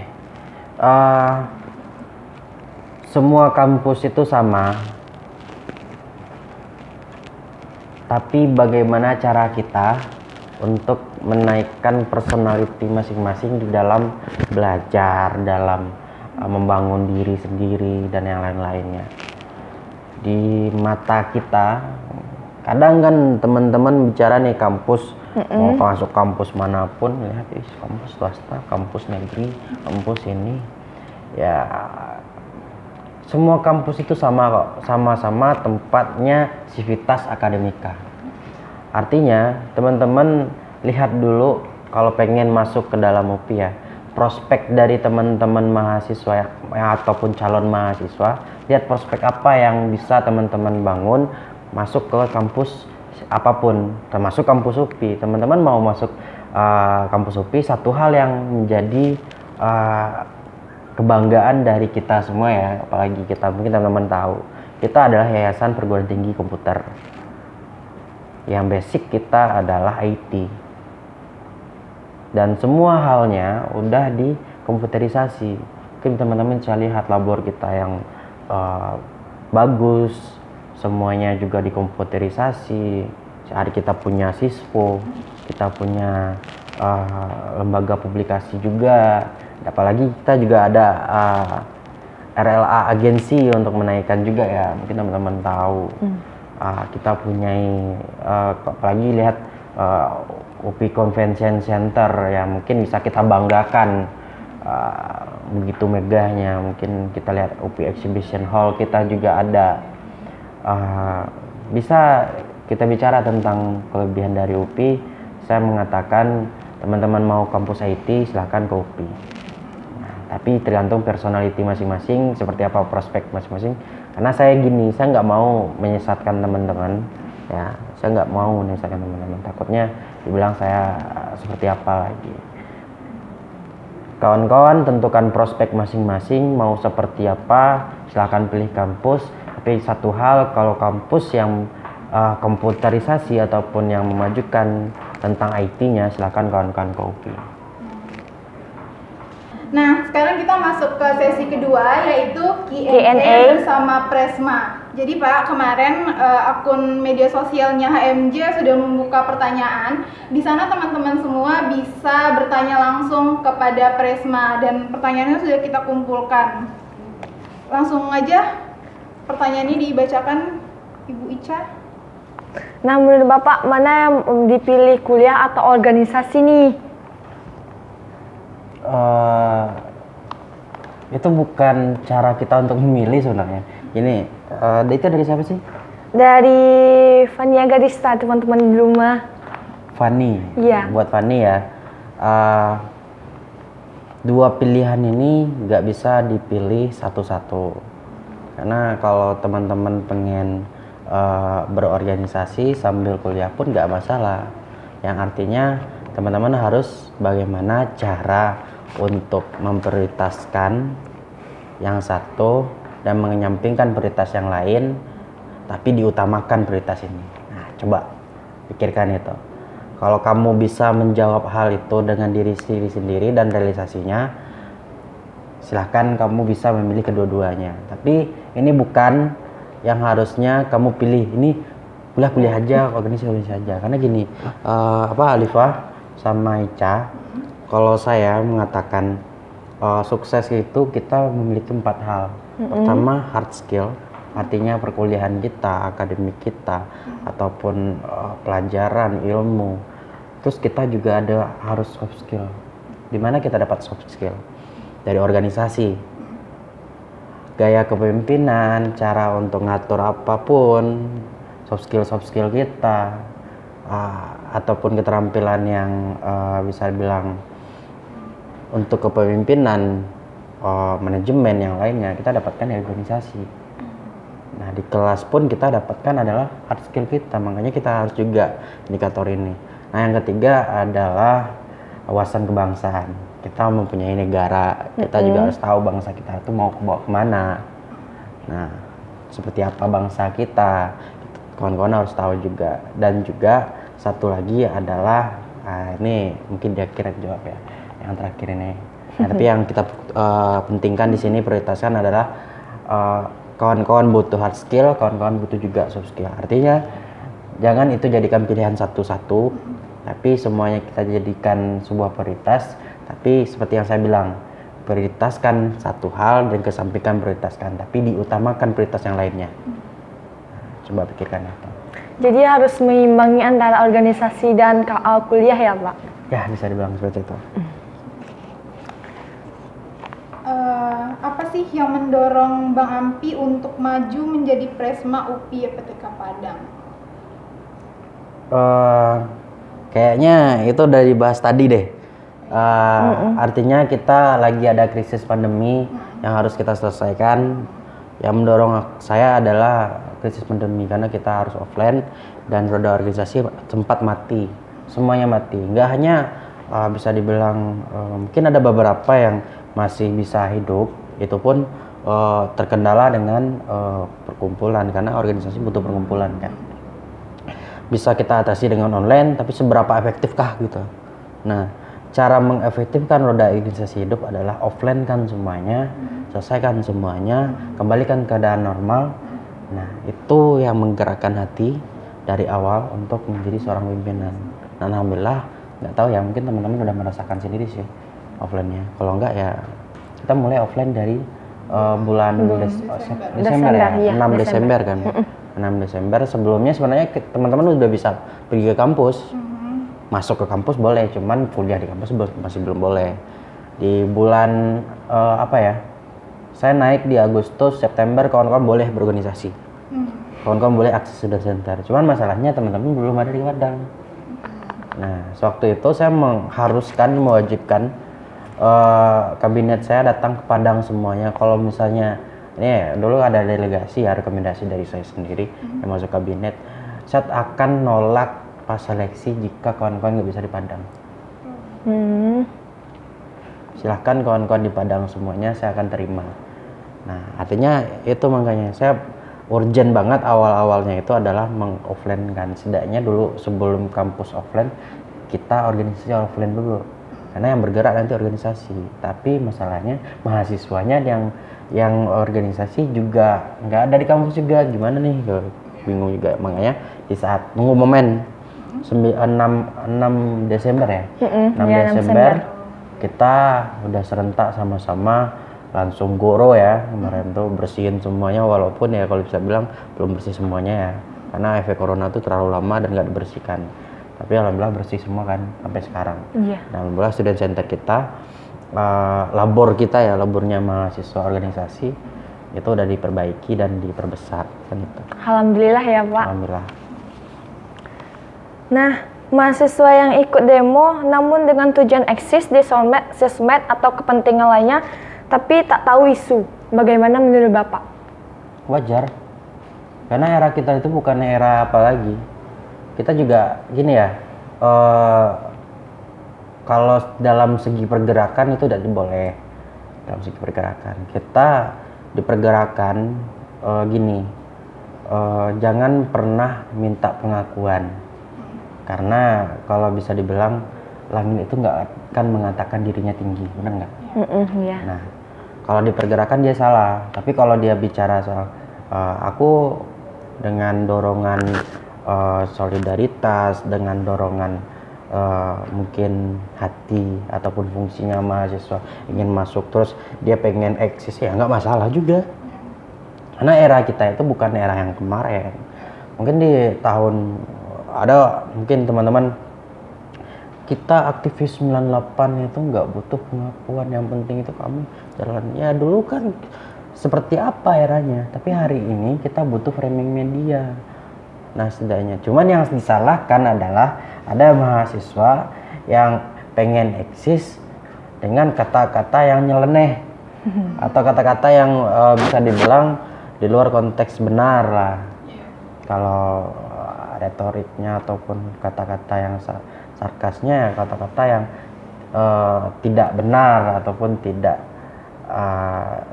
Semua kampus itu sama. Tapi bagaimana cara kita untuk menaikkan personality masing-masing di dalam belajar, dalam membangun diri sendiri dan yang lain-lainnya. Di mata kita, kadang kan teman-teman bicara nih kampus, mau masuk kampus manapun, lihat kampus swasta, kampus negeri, kampus ini, ya semua kampus itu sama kok, sama-sama tempatnya sivitas akademika. Artinya teman-teman lihat dulu kalau pengen masuk ke dalam UPI ya, prospek dari teman-teman mahasiswa ataupun calon mahasiswa, lihat prospek apa yang bisa teman-teman bangun masuk ke kampus apapun, termasuk kampus UPI. Teman-teman mau masuk kampus UPI, satu hal yang menjadi kebanggaan dari kita semua ya, apalagi kita, mungkin teman-teman tahu, kita adalah Yayasan Perguruan Tinggi Komputer. Yang basic kita adalah IT. Dan semua halnya udah dikomputerisasi. Mungkin teman-teman bisa lihat labor kita yang bagus, semuanya juga dikomputerisasi. Hari kita punya Sispo, kita punya lembaga publikasi juga. Apalagi kita juga ada RLA agensi untuk menaikkan juga ya. Mungkin teman-teman tahu. Kita punya apalagi lihat UPI Convention Center ya, mungkin bisa kita banggakan, begitu megahnya. Mungkin kita lihat UPI Exhibition Hall kita juga ada. Bisa kita bicara tentang kelebihan dari UPI. Saya mengatakan teman-teman mau kampus IT silahkan ke UPI. Nah, tapi tergantung personality masing-masing, seperti apa prospek masing-masing. Karena saya gini, saya nggak mau menyesatkan teman-teman ya, saya nggak mau menyesatkan teman-teman, takutnya dibilang saya seperti apa lagi. Kawan-kawan tentukan prospek masing-masing mau seperti apa, silakan pilih kampus. Tapi satu hal, kalau kampus yang komputerisasi ataupun yang memajukan tentang IT-nya, silakan kawan-kawan ke UPI. Nah, sekarang kita masuk ke sesi kedua, yaitu Q&A bersama Presma. Jadi Pak, kemarin akun media sosialnya HMJ sudah membuka pertanyaan. Di sana teman-teman semua bisa bertanya langsung kepada Presma dan pertanyaannya sudah kita kumpulkan. Langsung aja pertanyaan ini dibacakan Ibu Ica. Nah, menurut Bapak mana yang dipilih kuliah atau organisasi nih? Itu bukan cara kita untuk memilih sebenarnya. Ini itu dari siapa sih? Dari Fania Gadista, teman-teman di rumah. Fanny. Iya. Buat Fanny ya. Dua pilihan ini nggak bisa dipilih satu-satu. Karena kalau teman-teman pengen berorganisasi sambil kuliah pun nggak masalah. Yang artinya teman-teman harus bagaimana cara untuk memprioritaskan yang satu dan menyampingkan prioritas yang lain, tapi diutamakan prioritas ini. Nah, coba pikirkan itu. Kalau kamu bisa menjawab hal itu dengan diri sendiri dan realisasinya, silahkan kamu bisa memilih kedua-duanya. Tapi ini bukan yang harusnya kamu pilih. Ini kuliah aja, organisasi aja. Karena gini, Alifah sama Ica, kalau saya mengatakan sukses itu kita memiliki 4 hal. Pertama, hard skill, artinya perkuliahan kita, akademik kita, ataupun pelajaran, ilmu. Terus kita juga ada harus soft skill. Dimana kita dapat soft skill? Dari organisasi. Gaya kepemimpinan, cara untuk ngatur apapun, soft skill kita, ataupun keterampilan yang bisa bilang untuk kepemimpinan, manajemen yang lainnya kita dapatkan dari organisasi. Nah, di kelas pun kita dapatkan adalah hard skill kita, makanya kita harus juga indikator ini. Nah, yang ketiga adalah wawasan kebangsaan. Kita mempunyai negara, kita juga harus tahu bangsa kita itu mau bawa kemana. Nah, seperti apa bangsa kita, kawan-kawan harus tahu juga. Dan juga satu lagi adalah, ini mungkin dia kira jawab ya, yang terakhir ini. Nah, tapi yang kita pentingkan di sini prioritaskan adalah kawan-kawan butuh hard skill, kawan-kawan butuh juga soft skill. Artinya jangan itu jadikan pilihan satu-satu, tapi semuanya kita jadikan sebuah prioritas. Tapi seperti yang saya bilang, prioritaskan satu hal dan kesampingkan prioritaskan, tapi diutamakan prioritas yang lainnya. Coba pikirkan itu. Jadi harus mengimbangi antara organisasi dan kuliah ya, Pak? Ya, bisa dibilang seperti itu. Apa sih yang mendorong Bang Ampi untuk maju menjadi Presma UPI PTK Padang? Kayaknya itu udah dibahas tadi deh. Artinya kita lagi ada krisis pandemi yang harus kita selesaikan. Yang mendorong saya adalah krisis pandemi, karena kita harus offline dan roda organisasi sempat mati, semuanya mati. Nggak hanya bisa dibilang mungkin ada beberapa yang masih bisa hidup, itu pun terkendala dengan perkumpulan, karena organisasi butuh perkumpulan kan. Bisa kita atasi dengan online, tapi seberapa efektifkah gitu. Nah, cara mengefektifkan roda organisasi hidup adalah offline kan semuanya, selesaikan semuanya, kembalikan keadaan normal. Nah, itu yang menggerakkan hati dari awal untuk menjadi seorang pimpinan. Nah, alhamdulillah, nggak tahu ya, mungkin teman-teman udah merasakan sendiri sih offline-nya. Kalau enggak ya kita mulai offline dari bulan Desember ya, iya, 6 Desember kan. 6 Desember sebelumnya sebenarnya teman-teman udah bisa pergi ke kampus. Masuk ke kampus boleh, cuman kuliah di kampus masih belum boleh. Di bulan saya naik di Agustus, September kawan-kawan boleh berorganisasi. Kawan-kawan boleh akses student center. Cuman masalahnya teman-teman belum ada di Padang. Nah, sewaktu itu saya mewajibkan kabinet saya datang ke Padang semuanya. Kalau misalnya ini dulu ada delegasi ya, rekomendasi dari saya sendiri yang masuk kabinet, saya akan nolak pas seleksi jika kawan-kawan nggak bisa di Padang. Silahkan kawan-kawan di Padang semuanya, saya akan terima. Nah, artinya itu makanya saya urgent banget awal-awalnya itu adalah meng-offline kan. Setidaknya dulu sebelum kampus offline, kita organisasi offline dulu. Karena yang bergerak nanti organisasi. Tapi masalahnya mahasiswanya yang organisasi juga nggak ada di kampus juga. Gimana nih? Bingung juga. Makanya di saat nunggu momen 6 Desember ya. 6 Desember kita udah serentak sama-sama langsung goro ya kemarin tuh bersihin semuanya, walaupun ya kalau bisa bilang belum bersih semuanya ya. karena efek corona itu terlalu lama dan nggak dibersihkan. Tapi alhamdulillah bersih semua kan sampai sekarang. Iya. Dan alhamdulillah student center kita, labor kita ya, labornya mahasiswa organisasi itu udah diperbaiki dan diperbesar kan itu. Alhamdulillah ya Pak. Alhamdulillah. Nah, mahasiswa yang ikut demo namun dengan tujuan eksis di sosmed atau kepentingan lainnya tapi tak tahu isu. Bagaimana menurut Bapak? Wajar. Karena era kita itu bukan era apa lagi. Kita juga gini ya, kalau dalam segi pergerakan itu tidak boleh. Dalam segi pergerakan kita di pergerakan gini, jangan pernah minta pengakuan, karena kalau bisa dibilang langit itu nggak akan mengatakan dirinya tinggi, benar nggak? Iya. Nah, kalau di pergerakan dia salah, tapi kalau dia bicara soal aku dengan dorongan solidaritas, dengan dorongan mungkin hati ataupun fungsinya mahasiswa ingin masuk terus dia pengen eksis, ya nggak masalah juga, karena era kita itu bukan era yang kemarin. Mungkin di tahun ada mungkin teman-teman kita aktivis 98 itu nggak butuh pengakuan, yang penting itu kamu jalan. Ya dulu kan seperti apa eranya, tapi hari ini kita butuh framing media. Nah setidaknya, cuman yang disalahkan adalah ada mahasiswa yang pengen eksis dengan kata-kata yang nyeleneh atau kata-kata yang bisa dibilang di luar konteks benar lah. Kalau retoriknya ataupun kata-kata yang sarkasnya, kata-kata yang tidak benar ataupun tidak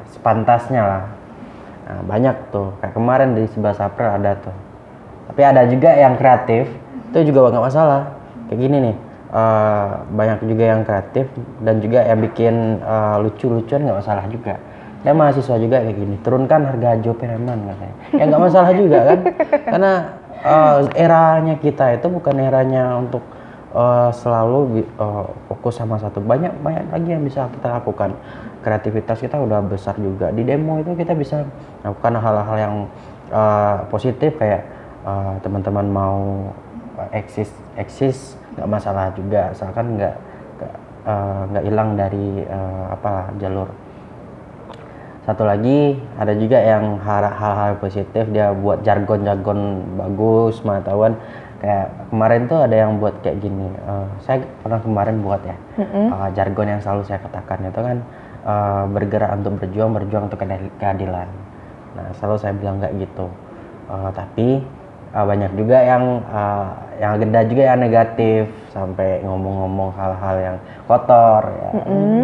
sepantasnya lah. Nah, banyak tuh, kayak kemarin di 11 April ada tuh. Tapi ada juga yang kreatif, itu juga nggak masalah. Kayak gini nih, banyak juga yang kreatif dan juga yang bikin lucu-lucuan, nggak masalah juga. Dan mahasiswa juga kayak gini, turunkan harga Joe Pereman katanya. Ya nggak masalah juga kan, karena eranya kita itu bukan eranya untuk selalu fokus sama satu. Banyak lagi yang bisa kita lakukan. Kreativitas kita udah besar juga. Di demo itu kita bisa lakukan hal-hal yang positif, kayak teman-teman mau eksis nggak masalah juga, asalkan nggak hilang dari jalur. Satu lagi ada juga yang hal-hal positif, dia buat jargon-jargon bagus, pengetahuan. Kayak kemarin tuh ada yang buat kayak gini, saya pernah kemarin buat ya, jargon yang selalu saya katakan itu kan bergerak untuk berjuang untuk keadilan. Nah selalu saya bilang kayak gitu, tapi banyak juga yang ada juga yang negatif, sampai ngomong-ngomong hal-hal yang kotor ya.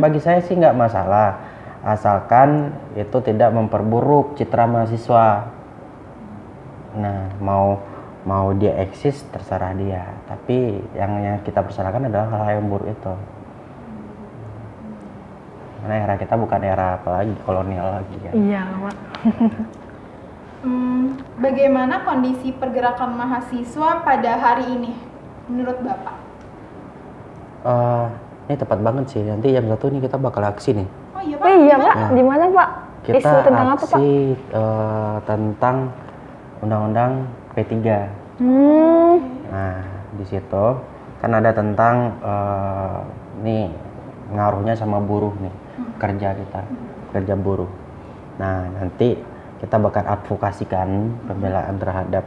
Bagi saya sih nggak masalah, asalkan itu tidak memperburuk citra mahasiswa. Nah mau dia eksis terserah dia, tapi yang kita persalahkan adalah hal-hal yang buruk itu. Karena era kita bukan era apalagi kolonial lagi kan. Iya Pak. Bagaimana kondisi pergerakan mahasiswa pada hari ini menurut Bapak? Ini tepat banget sih, nanti jam 1 nih kita bakal aksi nih. Oh iya Pak. Iya Pak, Nah, di mana Pak? Kita Isu tentang apa Pak? aksi tentang undang-undang P3. Nah di situ kan ada tentang nih ngaruhnya sama buruh nih, kerja buruh. Nah nanti kita bakal advokasikan pembelaan terhadap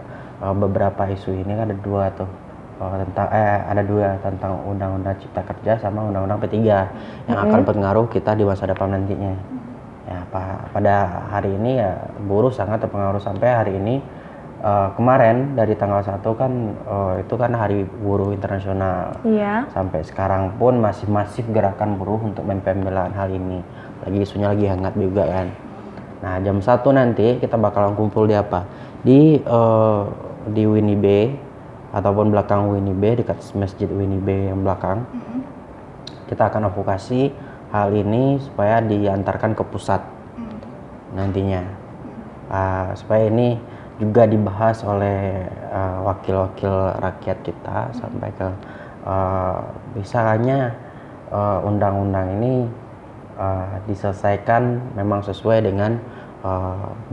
beberapa isu ini. Ada dua tuh, tentang undang-undang Cipta Kerja sama undang-undang P3 yang akan berpengaruh kita di masa depan nantinya. Ya pada hari ini ya buruh sangat terpengaruh. Sampai hari ini kemarin dari tanggal 1 kan itu kan hari buruh internasional. Iya. Sampai sekarang pun masih masif gerakan buruh untuk pembelaan hal ini. Lagi isunya lagi hangat juga kan. Nah jam 1 nanti kita bakalan kumpul di apa? Di Winnie Bay ataupun belakang Winnie Bay, dekat masjid Winnie Bay yang belakang. Kita akan advokasi hal ini supaya diantarkan ke pusat nantinya, supaya ini juga dibahas oleh wakil-wakil rakyat kita, sampai ke misalnya undang-undang ini diselesaikan memang sesuai dengan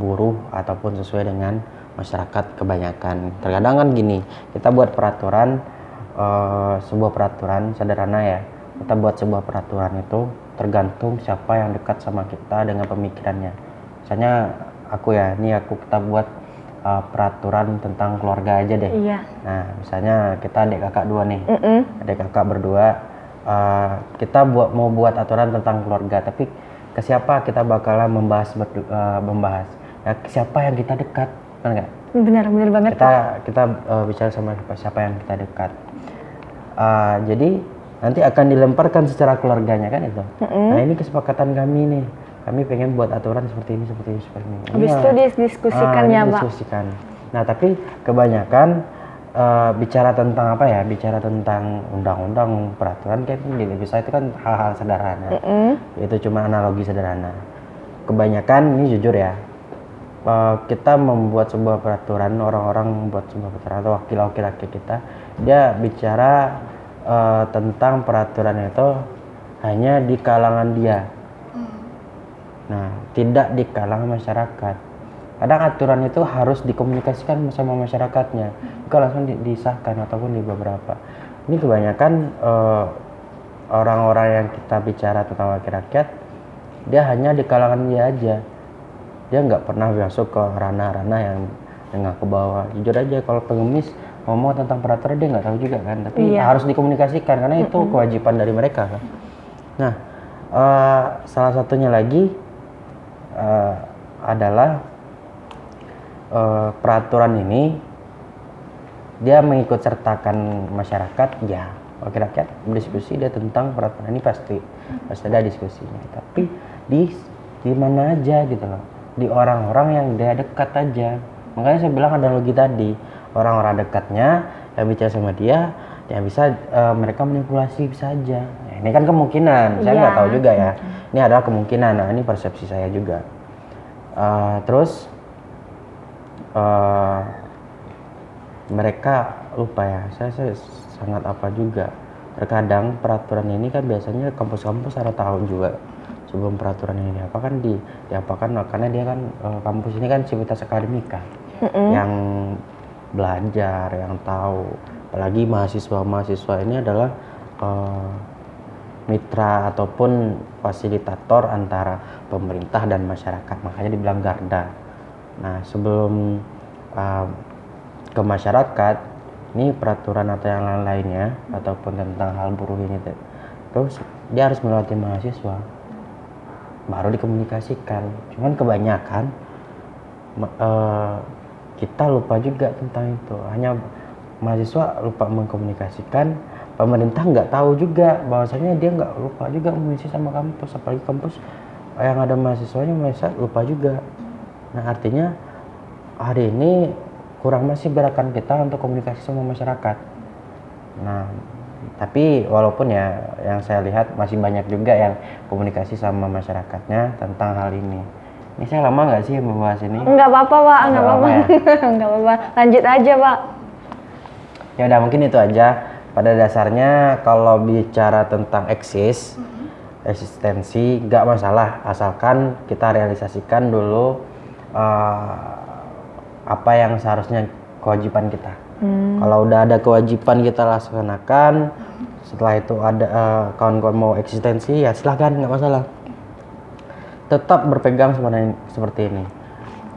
buruh ataupun sesuai dengan masyarakat kebanyakan. Terkadang kan gini, kita buat peraturan, sebuah peraturan sederhana ya, kita buat sebuah peraturan itu tergantung siapa yang dekat sama kita dengan pemikirannya. Misalnya kita buat peraturan tentang keluarga aja deh. Iya. Nah, misalnya kita adik kakak dua nih, adik kakak berdua, kita mau buat aturan tentang keluarga, tapi ke siapa kita bakalan membahas ya, siapa yang kita dekat, kan nggak? Benar banget. Kita bicara sama siapa yang kita dekat. Jadi nanti akan dilemparkan secara keluarganya kan itu. Nah, ini kesepakatan kami nih. Kami pengen buat aturan seperti ini. Habis itu didiskusikan ya, Pak. Didiskusikan. Nah, tapi kebanyakan bicara tentang apa ya? Bicara tentang undang-undang, peraturan kayak ini bisa itu kan hal-hal sederhana. Itu cuma analogi sederhana. Kebanyakan ini jujur ya. Kita membuat sebuah peraturan, orang-orang membuat sebuah peraturan atau wakil-wakil rakyat kita, dia bicara tentang peraturan itu hanya di kalangan dia. Nah, tidak di kalangan masyarakat. Kadang aturan itu harus dikomunikasikan sama masyarakatnya, bukan langsung disahkan ataupun di beberapa. Ini kebanyakan orang-orang yang kita bicara tentang wakil rakyat, dia hanya di kalangan dia aja. Dia nggak pernah masuk ke ranah-ranah yang nengah ke bawah. Jujur aja kalau pengemis ngomong tentang peraturan dia nggak tahu juga kan, tapi harus dikomunikasikan karena itu kewajiban dari mereka kan. Nah, salah satunya lagi adalah peraturan ini dia mengikut sertakan masyarakat, ya wakil rakyat berdiskusi dia tentang peraturan ini pasti ada diskusinya, tapi di mana aja gitu loh, di orang-orang yang dia dekat aja. Makanya saya bilang analogi tadi, orang-orang dekatnya yang bicara sama dia yang bisa mereka manipulasi bisa aja. Nah, ini kan kemungkinan, saya nggak tahu juga ya. Ini adalah kemungkinan. Nah, ini persepsi saya juga. Terus mereka lupa ya. Saya sangat apa juga. Terkadang peraturan ini kan biasanya kampus-kampus ada tahu juga sebelum peraturan ini diapakan diapakan, karena dia kan kampus ini kan sivitas akademika yang belajar, yang tahu. Apalagi mahasiswa ini adalah mitra ataupun fasilitator antara pemerintah dan masyarakat, makanya dibilang garda. Nah, sebelum ke masyarakat, ini peraturan atau yang lainnya ataupun tentang hal buruh ini, terus dia harus melewati mahasiswa, baru dikomunikasikan. Cuman kebanyakan kita lupa juga tentang itu. Hanya mahasiswa lupa mengkomunikasikan, pemerintah nggak tahu juga bahwasanya dia nggak lupa juga mengisi sama kampus, apalagi kampus yang ada mahasiswanya lupa juga. Nah, artinya hari ini kurang masih gerakan kita untuk komunikasi sama masyarakat. Nah, tapi walaupun ya yang saya lihat masih banyak juga yang komunikasi sama masyarakatnya tentang hal ini. Ini saya lama nggak sih membahas ini? Nggak apa-apa, Pak. Nggak apa-apa. Ya? Nggak apa-apa. Lanjut aja, Pak. Ya udah, mungkin itu aja. Pada dasarnya kalau bicara tentang eksistensi nggak masalah, asalkan kita realisasikan dulu apa yang seharusnya kewajiban kita. Kalau udah ada kewajiban kita laksanakan, setelah itu ada kawan-kawan mau eksistensi ya silahkan, nggak masalah. Tetap berpegang seperti ini.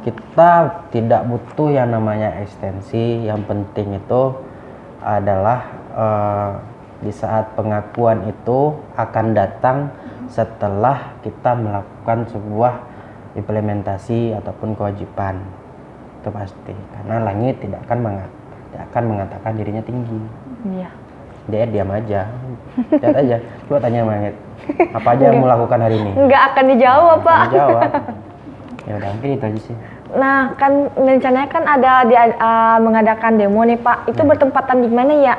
Kita tidak butuh yang namanya eksistensi. Yang penting itu adalah di saat pengakuan itu akan datang setelah kita melakukan sebuah implementasi ataupun kewajiban. Itu pasti, karena langit tidak akan mengatakan dirinya tinggi. Iya. Dia diam aja, lihat aja. Coba tanya langit, apa aja yang mau lakukan hari ini? Nggak akan dijawab, Pak. Dijawab. Ya udah, mungkin itu aja sih. Nah, kan rencananya kan ada mengadakan demo nih, Pak. Itu bertempatan di mana ya?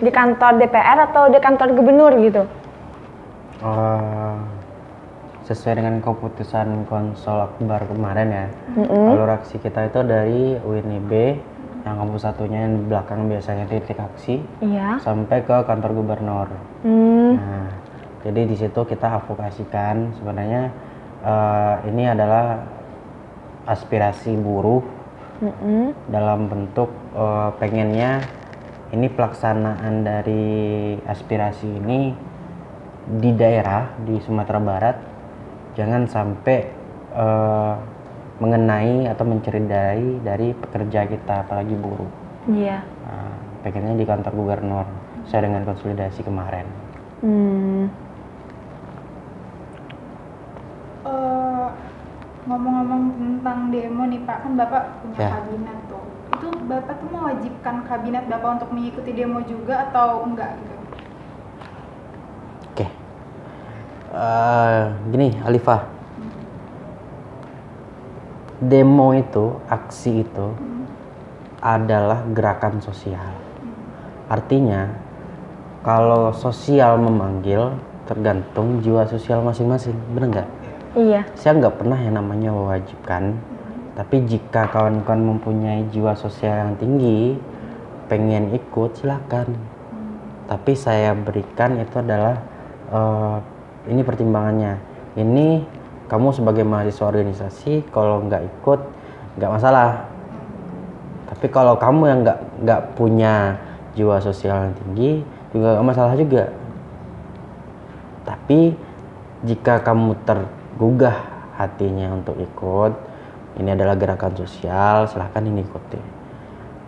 Di kantor DPR atau di kantor gubernur gitu? Sesuai dengan keputusan Konsol Akbar kemarin ya. Alur aksi kita itu dari UNIB, yang kampus satunya yang di belakang biasanya titik aksi, sampai ke kantor gubernur. Nah, jadi di situ kita advokasikan sebenarnya ini adalah aspirasi buruh dalam bentuk pengennya ini pelaksanaan dari aspirasi ini di daerah di Sumatera Barat jangan sampai mengenai atau mencederai dari pekerja kita, apalagi buruh. Iya. Pengennya di kantor gubernur sesuai dengan konsolidasi kemarin. Ngomong-ngomong tentang demo nih Pak, kan Bapak punya Ya. kabinet tuh. Itu Bapak tuh mewajibkan kabinet Bapak untuk mengikuti demo juga atau enggak gitu? Oke. Gini, Alifah. Demo itu, aksi itu adalah gerakan sosial. Artinya, kalau sosial memanggil, tergantung jiwa sosial masing-masing, benar nggak? Iya. Saya nggak pernah yang namanya mewajibkan, tapi jika kawan-kawan mempunyai jiwa sosial yang tinggi, pengen ikut, silakan. Tapi saya berikan itu adalah ini pertimbangannya. Ini kamu sebagai mahasiswa organisasi, kalau nggak ikut nggak masalah. Tapi kalau kamu yang nggak punya jiwa sosial yang tinggi juga nggak masalah juga. Tapi jika kamu tergugah hatinya untuk ikut, ini adalah gerakan sosial, silahkan ini ikuti.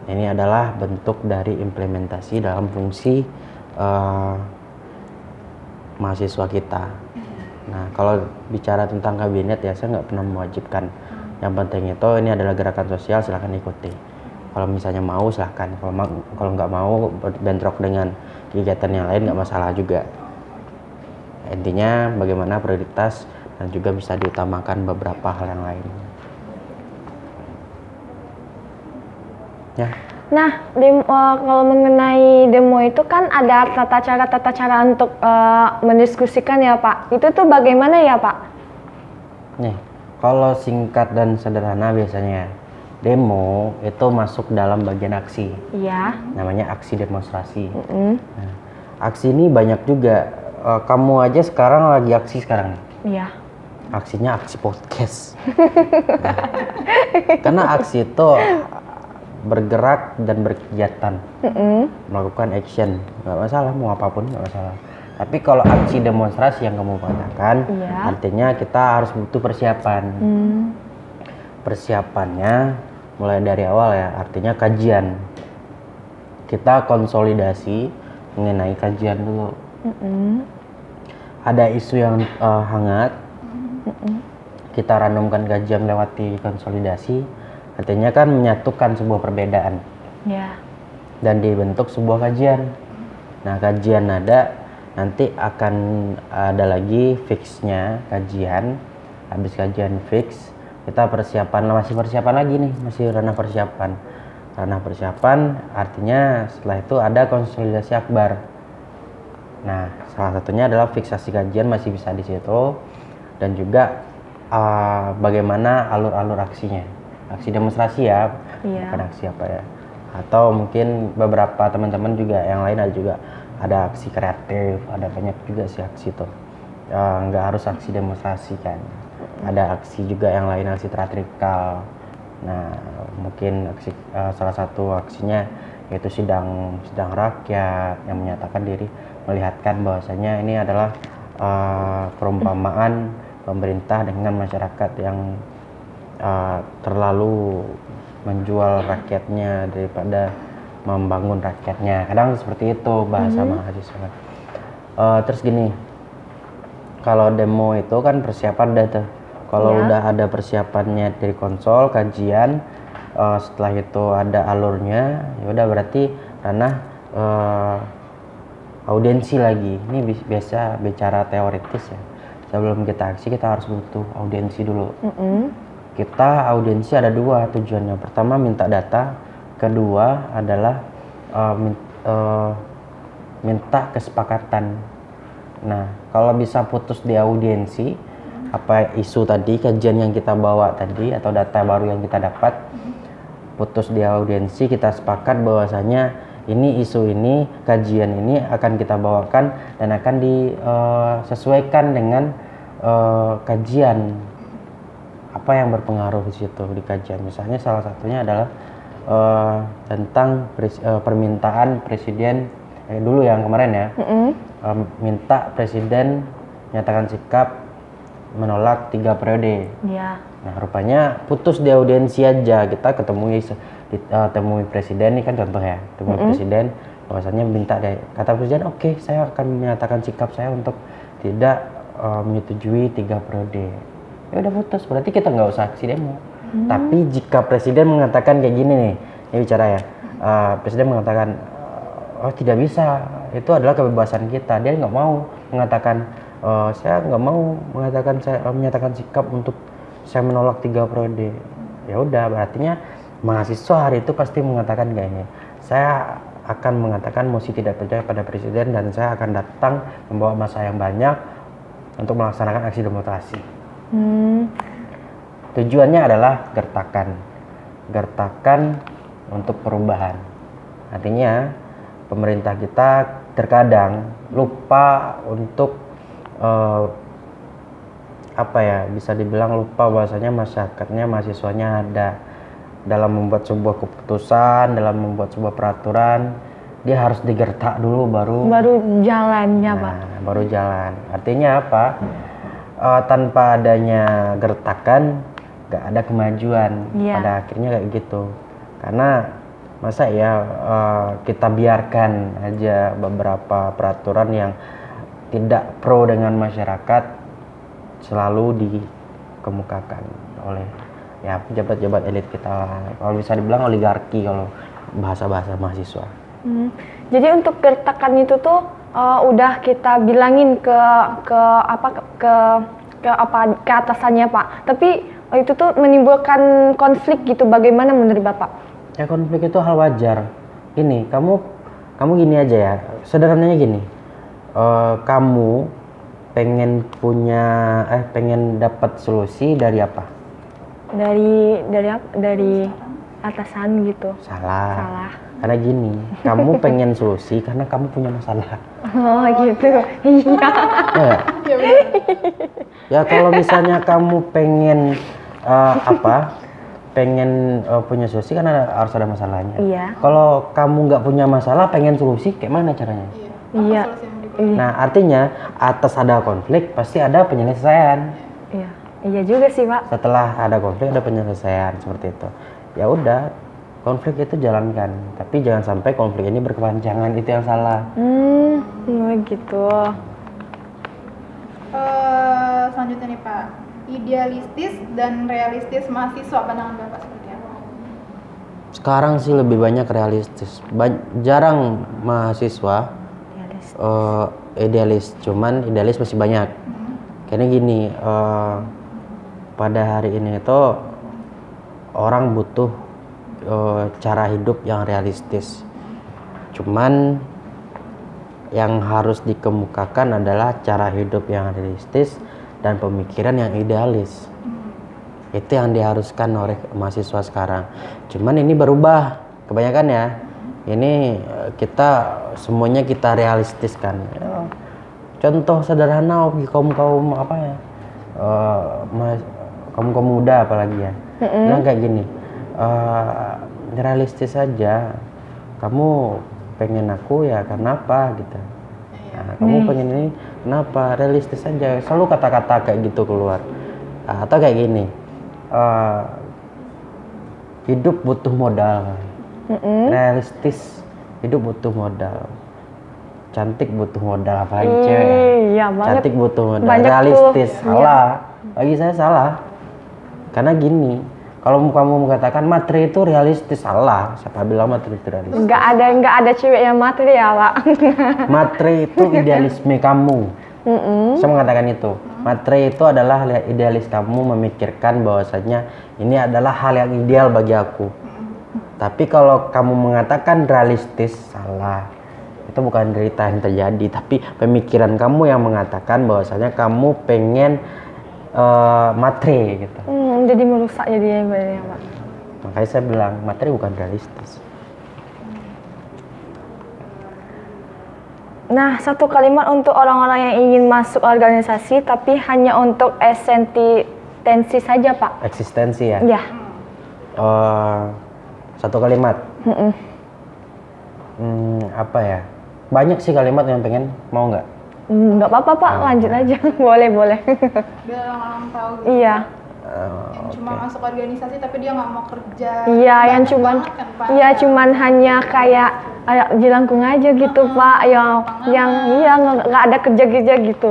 Ini adalah bentuk dari implementasi dalam fungsi mahasiswa kita. Nah, kalau bicara tentang kabinet ya saya nggak pernah mewajibkan. Yang penting itu ini adalah gerakan sosial, silahkan ikuti. Kalau misalnya mau silahkan, kalau nggak mau bentrok dengan kegiatan yang lain nggak masalah juga. Intinya bagaimana prioritas dan juga bisa diutamakan beberapa hal yang lain. Ya. Nah, kalau mengenai demo itu kan ada tata cara untuk mendiskusikan ya Pak. Itu tuh bagaimana ya Pak? Nih, kalau singkat dan sederhana biasanya demo itu masuk dalam bagian aksi. Iya. Namanya aksi demonstrasi. Nah, aksi ini banyak juga. Kamu aja sekarang lagi aksi sekarang nih. Iya. Aksinya aksi podcast. Nah, karena aksi itu bergerak dan berkegiatan, melakukan action, nggak masalah, mau apapun nggak masalah. Tapi kalau aksi demonstrasi yang kamu katakan, artinya kita harus butuh persiapan. Persiapannya mulai dari awal ya, artinya kajian. Kita konsolidasi mengenai kajian dulu. Ada isu yang hangat, kita randomkan kajian lewati konsolidasi. Artinya kan menyatukan sebuah perbedaan. Ya. Dan dibentuk sebuah kajian. Nah, kajian ada, nanti akan ada lagi fixnya kajian. Habis kajian fix, kita masih persiapan lagi nih, masih ranah persiapan. Ranah persiapan artinya setelah itu ada konsolidasi akbar. Nah, salah satunya adalah fiksasi kajian masih bisa di situ, dan juga bagaimana alur-alur aksinya. Aksi demonstrasi ya, bukan aksi apa ya. Atau mungkin beberapa teman-teman juga yang lain ada aksi kreatif, ada banyak juga sih aksi tuh. Nggak harus aksi demonstrasi kan. Ada aksi juga yang lain, aksi teatrikal. Nah, mungkin salah satu aksinya yaitu sidang rakyat yang menyatakan diri, melihatkan bahwasanya ini adalah perumpamaan pemerintah dengan masyarakat yang terlalu menjual rakyatnya daripada membangun rakyatnya. Kadang seperti itu bahasa mahasiswa. Terus gini, kalau demo itu kan persiapan udah tuh. Kalau udah ada persiapannya dari konsol, kajian, setelah itu ada alurnya, ya udah berarti ranah audiensi lagi. Ini biasa bicara teoritis ya. Sebelum kita aksi kita harus butuh audiensi dulu. Kita audiensi ada dua tujuannya. Pertama minta data, kedua adalah minta kesepakatan. Nah, kalau bisa putus di audiensi, apa isu tadi, kajian yang kita bawa tadi atau data baru yang kita dapat, putus di audiensi, kita sepakat bahwasanya ini isu ini, kajian ini akan kita bawakan dan akan disesuaikan dengan kajian apa yang berpengaruh di situ di kajian. Misalnya salah satunya adalah tentang permintaan presiden dulu yang kemarin ya, minta presiden menyatakan sikap menolak 3 periode. Iya. Nah rupanya putus di audiensi aja, kita temui presiden, ini kan contoh ya, temui presiden bahwasannya minta kata presiden oke, saya akan menyatakan sikap saya untuk tidak menyetujui 3 periode. Ya udah putus, berarti kita nggak usah aksi demo. Tapi jika presiden mengatakan kayak gini nih, ini bicara ya, presiden mengatakan oh tidak bisa, itu adalah kebebasan kita. Dia nggak mau mengatakan saya nggak mau mengatakan saya menyatakan sikap untuk saya menolak 3 periode. Ya udah, berartinya mahasiswa hari itu pasti mengatakan kayaknya saya akan mengatakan mosi tidak percaya pada presiden dan saya akan datang membawa massa yang banyak untuk melaksanakan aksi demonstrasi. Tujuannya adalah gertakan untuk perubahan. Artinya pemerintah kita terkadang lupa untuk bisa dibilang lupa bahwasanya masyarakatnya, mahasiswanya ada dalam membuat sebuah keputusan, dalam membuat sebuah peraturan, dia harus digertak dulu baru jalannya Pak. Baru jalan. Artinya apa? Tanpa adanya gertakan gak ada kemajuan. Pada akhirnya kayak gitu. Karena masa ya kita biarkan aja beberapa peraturan yang tidak pro dengan masyarakat selalu dikemukakan oleh ya pejabat-pejabat elit kita lah. Kalau bisa dibilang oligarki kalau bahasa-bahasa mahasiswa. Jadi untuk gertakan itu tuh udah kita bilangin ke atasannya Pak. Tapi itu tuh menimbulkan konflik gitu. Bagaimana menurut Bapak? Ya konflik itu hal wajar. Gini, kamu gini aja ya. Sederhananya gini. Kamu pengen dapat solusi dari apa? Dari atasan gitu. Salah. Karena gini, kamu pengen solusi karena kamu punya masalah. Oh gitu. Iya. Ya kalau misalnya kamu pengen punya solusi karena harus ada masalahnya. Iya. Kalau kamu nggak punya masalah, pengen solusi, kayak mana caranya? Iya. Nah artinya atas ada konflik pasti ada penyelesaian. Iya juga sih Pak. Setelah ada konflik ada penyelesaian seperti itu. Ya udah, konflik itu jalankan, tapi jangan sampai konflik ini berkepanjangan, itu yang salah. Gitu. Selanjutnya nih Pak, idealistis dan realistis mahasiswa, pandangan Bapak seperti apa? Sekarang sih lebih banyak realistis. Jarang mahasiswa idealis, cuman idealis masih banyak. Karena gini, pada hari ini itu orang butuh cara hidup yang realistis. Cuman yang harus dikemukakan adalah cara hidup yang realistis dan pemikiran yang idealis. Itu yang diharuskan oleh mahasiswa sekarang. Cuman ini berubah kebanyakan ya. Ini semuanya kita realistiskan. Contoh sederhana kaum muda apalagi ya. Bilang kayak gini. Realistis saja. Kamu pengen aku ya karena apa gitu. Nah, kamu pengen ini kenapa? Realistis saja. Selalu kata-kata kayak gitu keluar. Atau kayak gini. Hidup butuh modal. Realistis, hidup butuh modal. Cantik butuh modal, apalagi cewek. Iya banget. Cantik butuh modal. Banyak realistis, tuh. salah. Bagi saya salah. Karena gini, kalau kamu mengatakan materi itu realistis, salah. Siapa bilang materi itu realistis? Nggak ada cewek yang materi ya Pak. Materi itu idealisme kamu. Saya mengatakan itu. Materi itu adalah idealis kamu memikirkan bahwasanya ini adalah hal yang ideal bagi aku. Tapi kalau kamu mengatakan realistis, salah. Itu bukan cerita yang terjadi, tapi pemikiran kamu yang mengatakan bahwasanya kamu pengen materi gitu. Jadi merusak jadinya Pak. Makanya saya bilang materi bukan realistis. Nah, satu kalimat untuk orang-orang yang ingin masuk organisasi tapi hanya untuk eksistensi saja, Pak. Eksistensi ya. Ya. Satu kalimat. Apa ya? Banyak sih kalimat yang pengen, mau nggak? Nggak apa-apa, Pak. Lanjut aja. Boleh, boleh. Biar orang tahu gitu. Iya. Yang cuma masuk organisasi tapi dia nggak mau kerja. Iya, yang Banyak cuman banget kan, Pak. iya cuman hanya kayak jelangkung aja gitu, Pak. Yang iya nggak ada kerja-kerja gitu.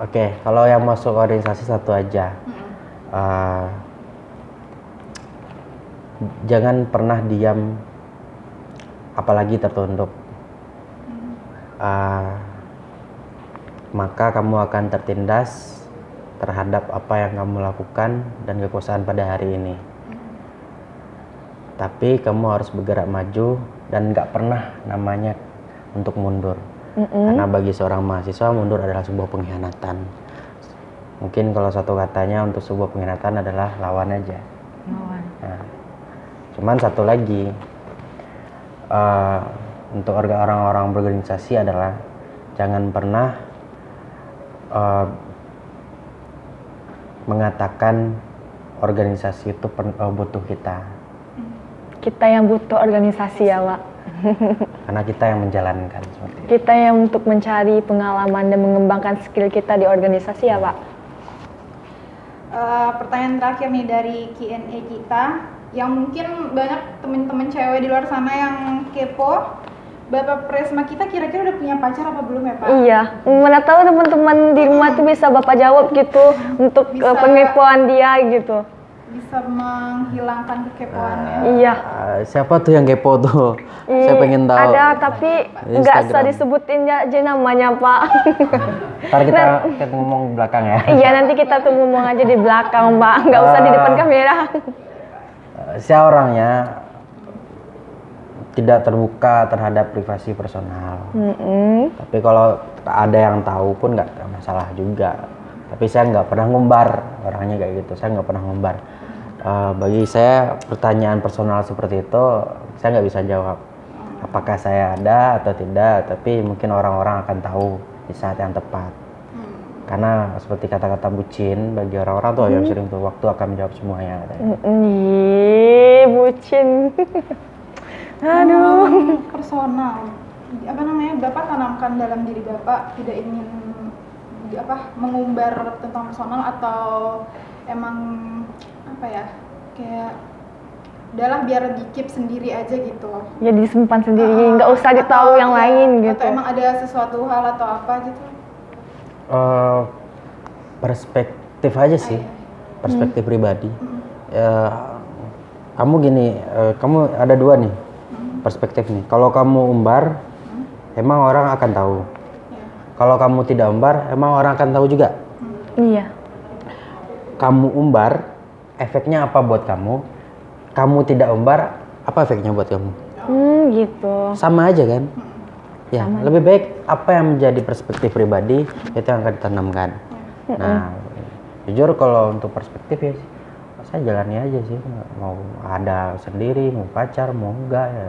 Oke, kalau yang masuk organisasi satu aja. Jangan pernah diam, apalagi tertunduk. Maka kamu akan tertindas terhadap apa yang kamu lakukan dan kekuasaan pada hari ini. Tapi kamu harus bergerak maju dan nggak pernah namanya untuk mundur. Karena bagi seorang mahasiswa mundur adalah sebuah pengkhianatan. Mungkin kalau satu katanya untuk sebuah pengkhianatan adalah lawan aja. Nah, cuman satu lagi untuk orang-orang berorganisasi adalah jangan pernah mengatakan organisasi itu butuh kita. Kita yang butuh organisasi ya, Pak. Karena kita yang menjalankan seperti itu. Kita yang untuk mencari pengalaman dan mengembangkan skill kita di organisasi ya, Pak. Pertanyaan terakhir nih dari Q&A kita, yang mungkin banyak teman-teman cewek di luar sana yang kepo. Bapak Presma kita kira-kira udah punya pacar apa belum ya, Pak? Iya, mana tahu teman-teman di rumah tuh bisa Bapak jawab gitu untuk pengepoan dia gitu. Bisa menghilangkan kekepoannya. Iya. Siapa tuh yang kepo tuh? Saya pengen tahu. Ada tapi nggak usah disebutin aja namanya, Pak. Ntar kita ngomong belakang ya. Iya, nanti kita tuh ngomong aja di belakang, Pak. Nggak usah di depan kamera. Saya orangnya tidak terbuka terhadap privasi personal. Tapi kalau ada yang tahu pun nggak masalah juga. Tapi saya nggak pernah ngumbar, orangnya kayak gitu. Saya nggak pernah ngumbar. Bagi saya pertanyaan personal seperti itu saya nggak bisa jawab. Apakah saya ada atau tidak? Tapi mungkin orang-orang akan tahu di saat yang tepat. Karena seperti kata-kata bucin bagi orang-orang tuh yang sering tuh waktu akan menjawab semuanya. Bucin. Aduh. Personal. Apa namanya? Bapak tanamkan dalam diri Bapak tidak ingin mengumbar tentang personal atau emang apa ya? Kayak udahlah biar di-keep sendiri aja gitu. Ya disimpan sendiri, nggak usah ditahu yang lain gitu. Atau emang ada sesuatu hal atau apa gitu? Perspektif aja sih, perspektif pribadi. Kamu gini, kamu ada dua nih perspektif nih. Kalau kamu umbar, emang orang akan tahu. Kalau kamu tidak umbar, emang orang akan tahu juga. Iya. Kamu umbar, efeknya apa buat kamu? Kamu tidak umbar, apa efeknya buat kamu? Gitu. Sama aja kan? Ya, lebih baik apa yang menjadi perspektif pribadi itu yang akan ditanamkan. Nah, jujur kalau untuk perspektif ya, saya jalani aja sih. Mau ada sendiri, mau pacar, mau enggak ya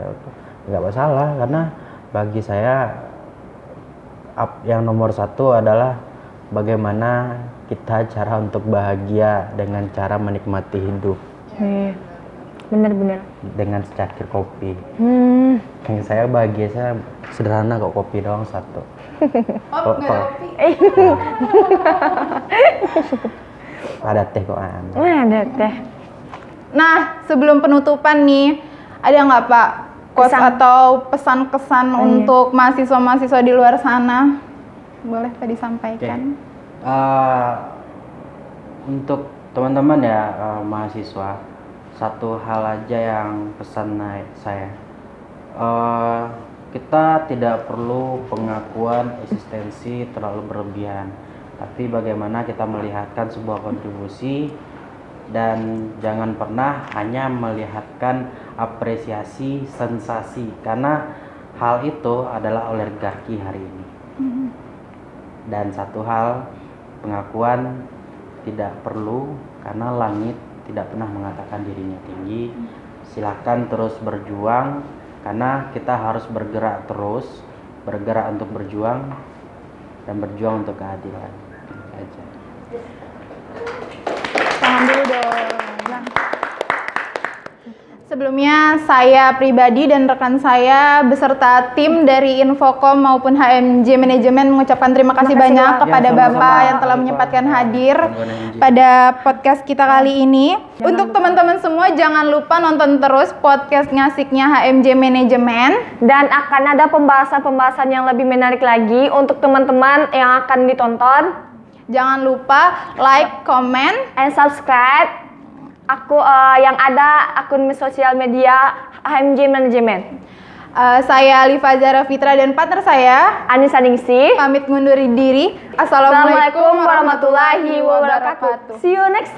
nggak masalah. Karena bagi saya yang nomor satu adalah bagaimana kita cara untuk bahagia dengan cara menikmati hidup. Bener-bener. Dengan secangkir kopi. Yang saya bahagia, saya sederhana kok, kopi doang satu. Oh, nggak ada kopi. Ada teh kok. Ada teh. Nah, sebelum penutupan nih, ada nggak Pak quotes atau pesan-kesan untuk mahasiswa-mahasiswa di luar sana? Boleh Pak disampaikan. Untuk teman-teman ya mahasiswa, satu hal aja yang pesan saya, kita tidak perlu pengakuan eksistensi terlalu berlebihan, tapi bagaimana kita melihatkan sebuah kontribusi dan jangan pernah hanya melihatkan apresiasi sensasi, karena hal itu adalah oligarki hari ini. Dan satu hal, pengakuan tidak perlu karena langit tidak pernah mengatakan dirinya tinggi. Silahkan terus berjuang karena kita harus bergerak terus, bergerak untuk berjuang dan berjuang untuk keadilan. Itu aja. Sebelumnya saya pribadi dan rekan saya beserta tim dari Infocom maupun HMJ Manajemen mengucapkan terima kasih banyak kepada Bapak yang telah menyempatkan hadir pada podcast kita kali ini. Untuk teman-teman semua jangan lupa nonton terus podcast ngasiknya HMJ Manajemen. Dan akan ada pembahasan-pembahasan yang lebih menarik lagi untuk teman-teman yang akan ditonton. Jangan lupa like, comment, And subscribe yang ada akun sosial media HMJ Manajemen. Saya Alifa Zara Fitra dan partner saya Anissa Ningsih. pamit ngundurin diri. Assalamualaikum warahmatullahi wabarakatuh. See you next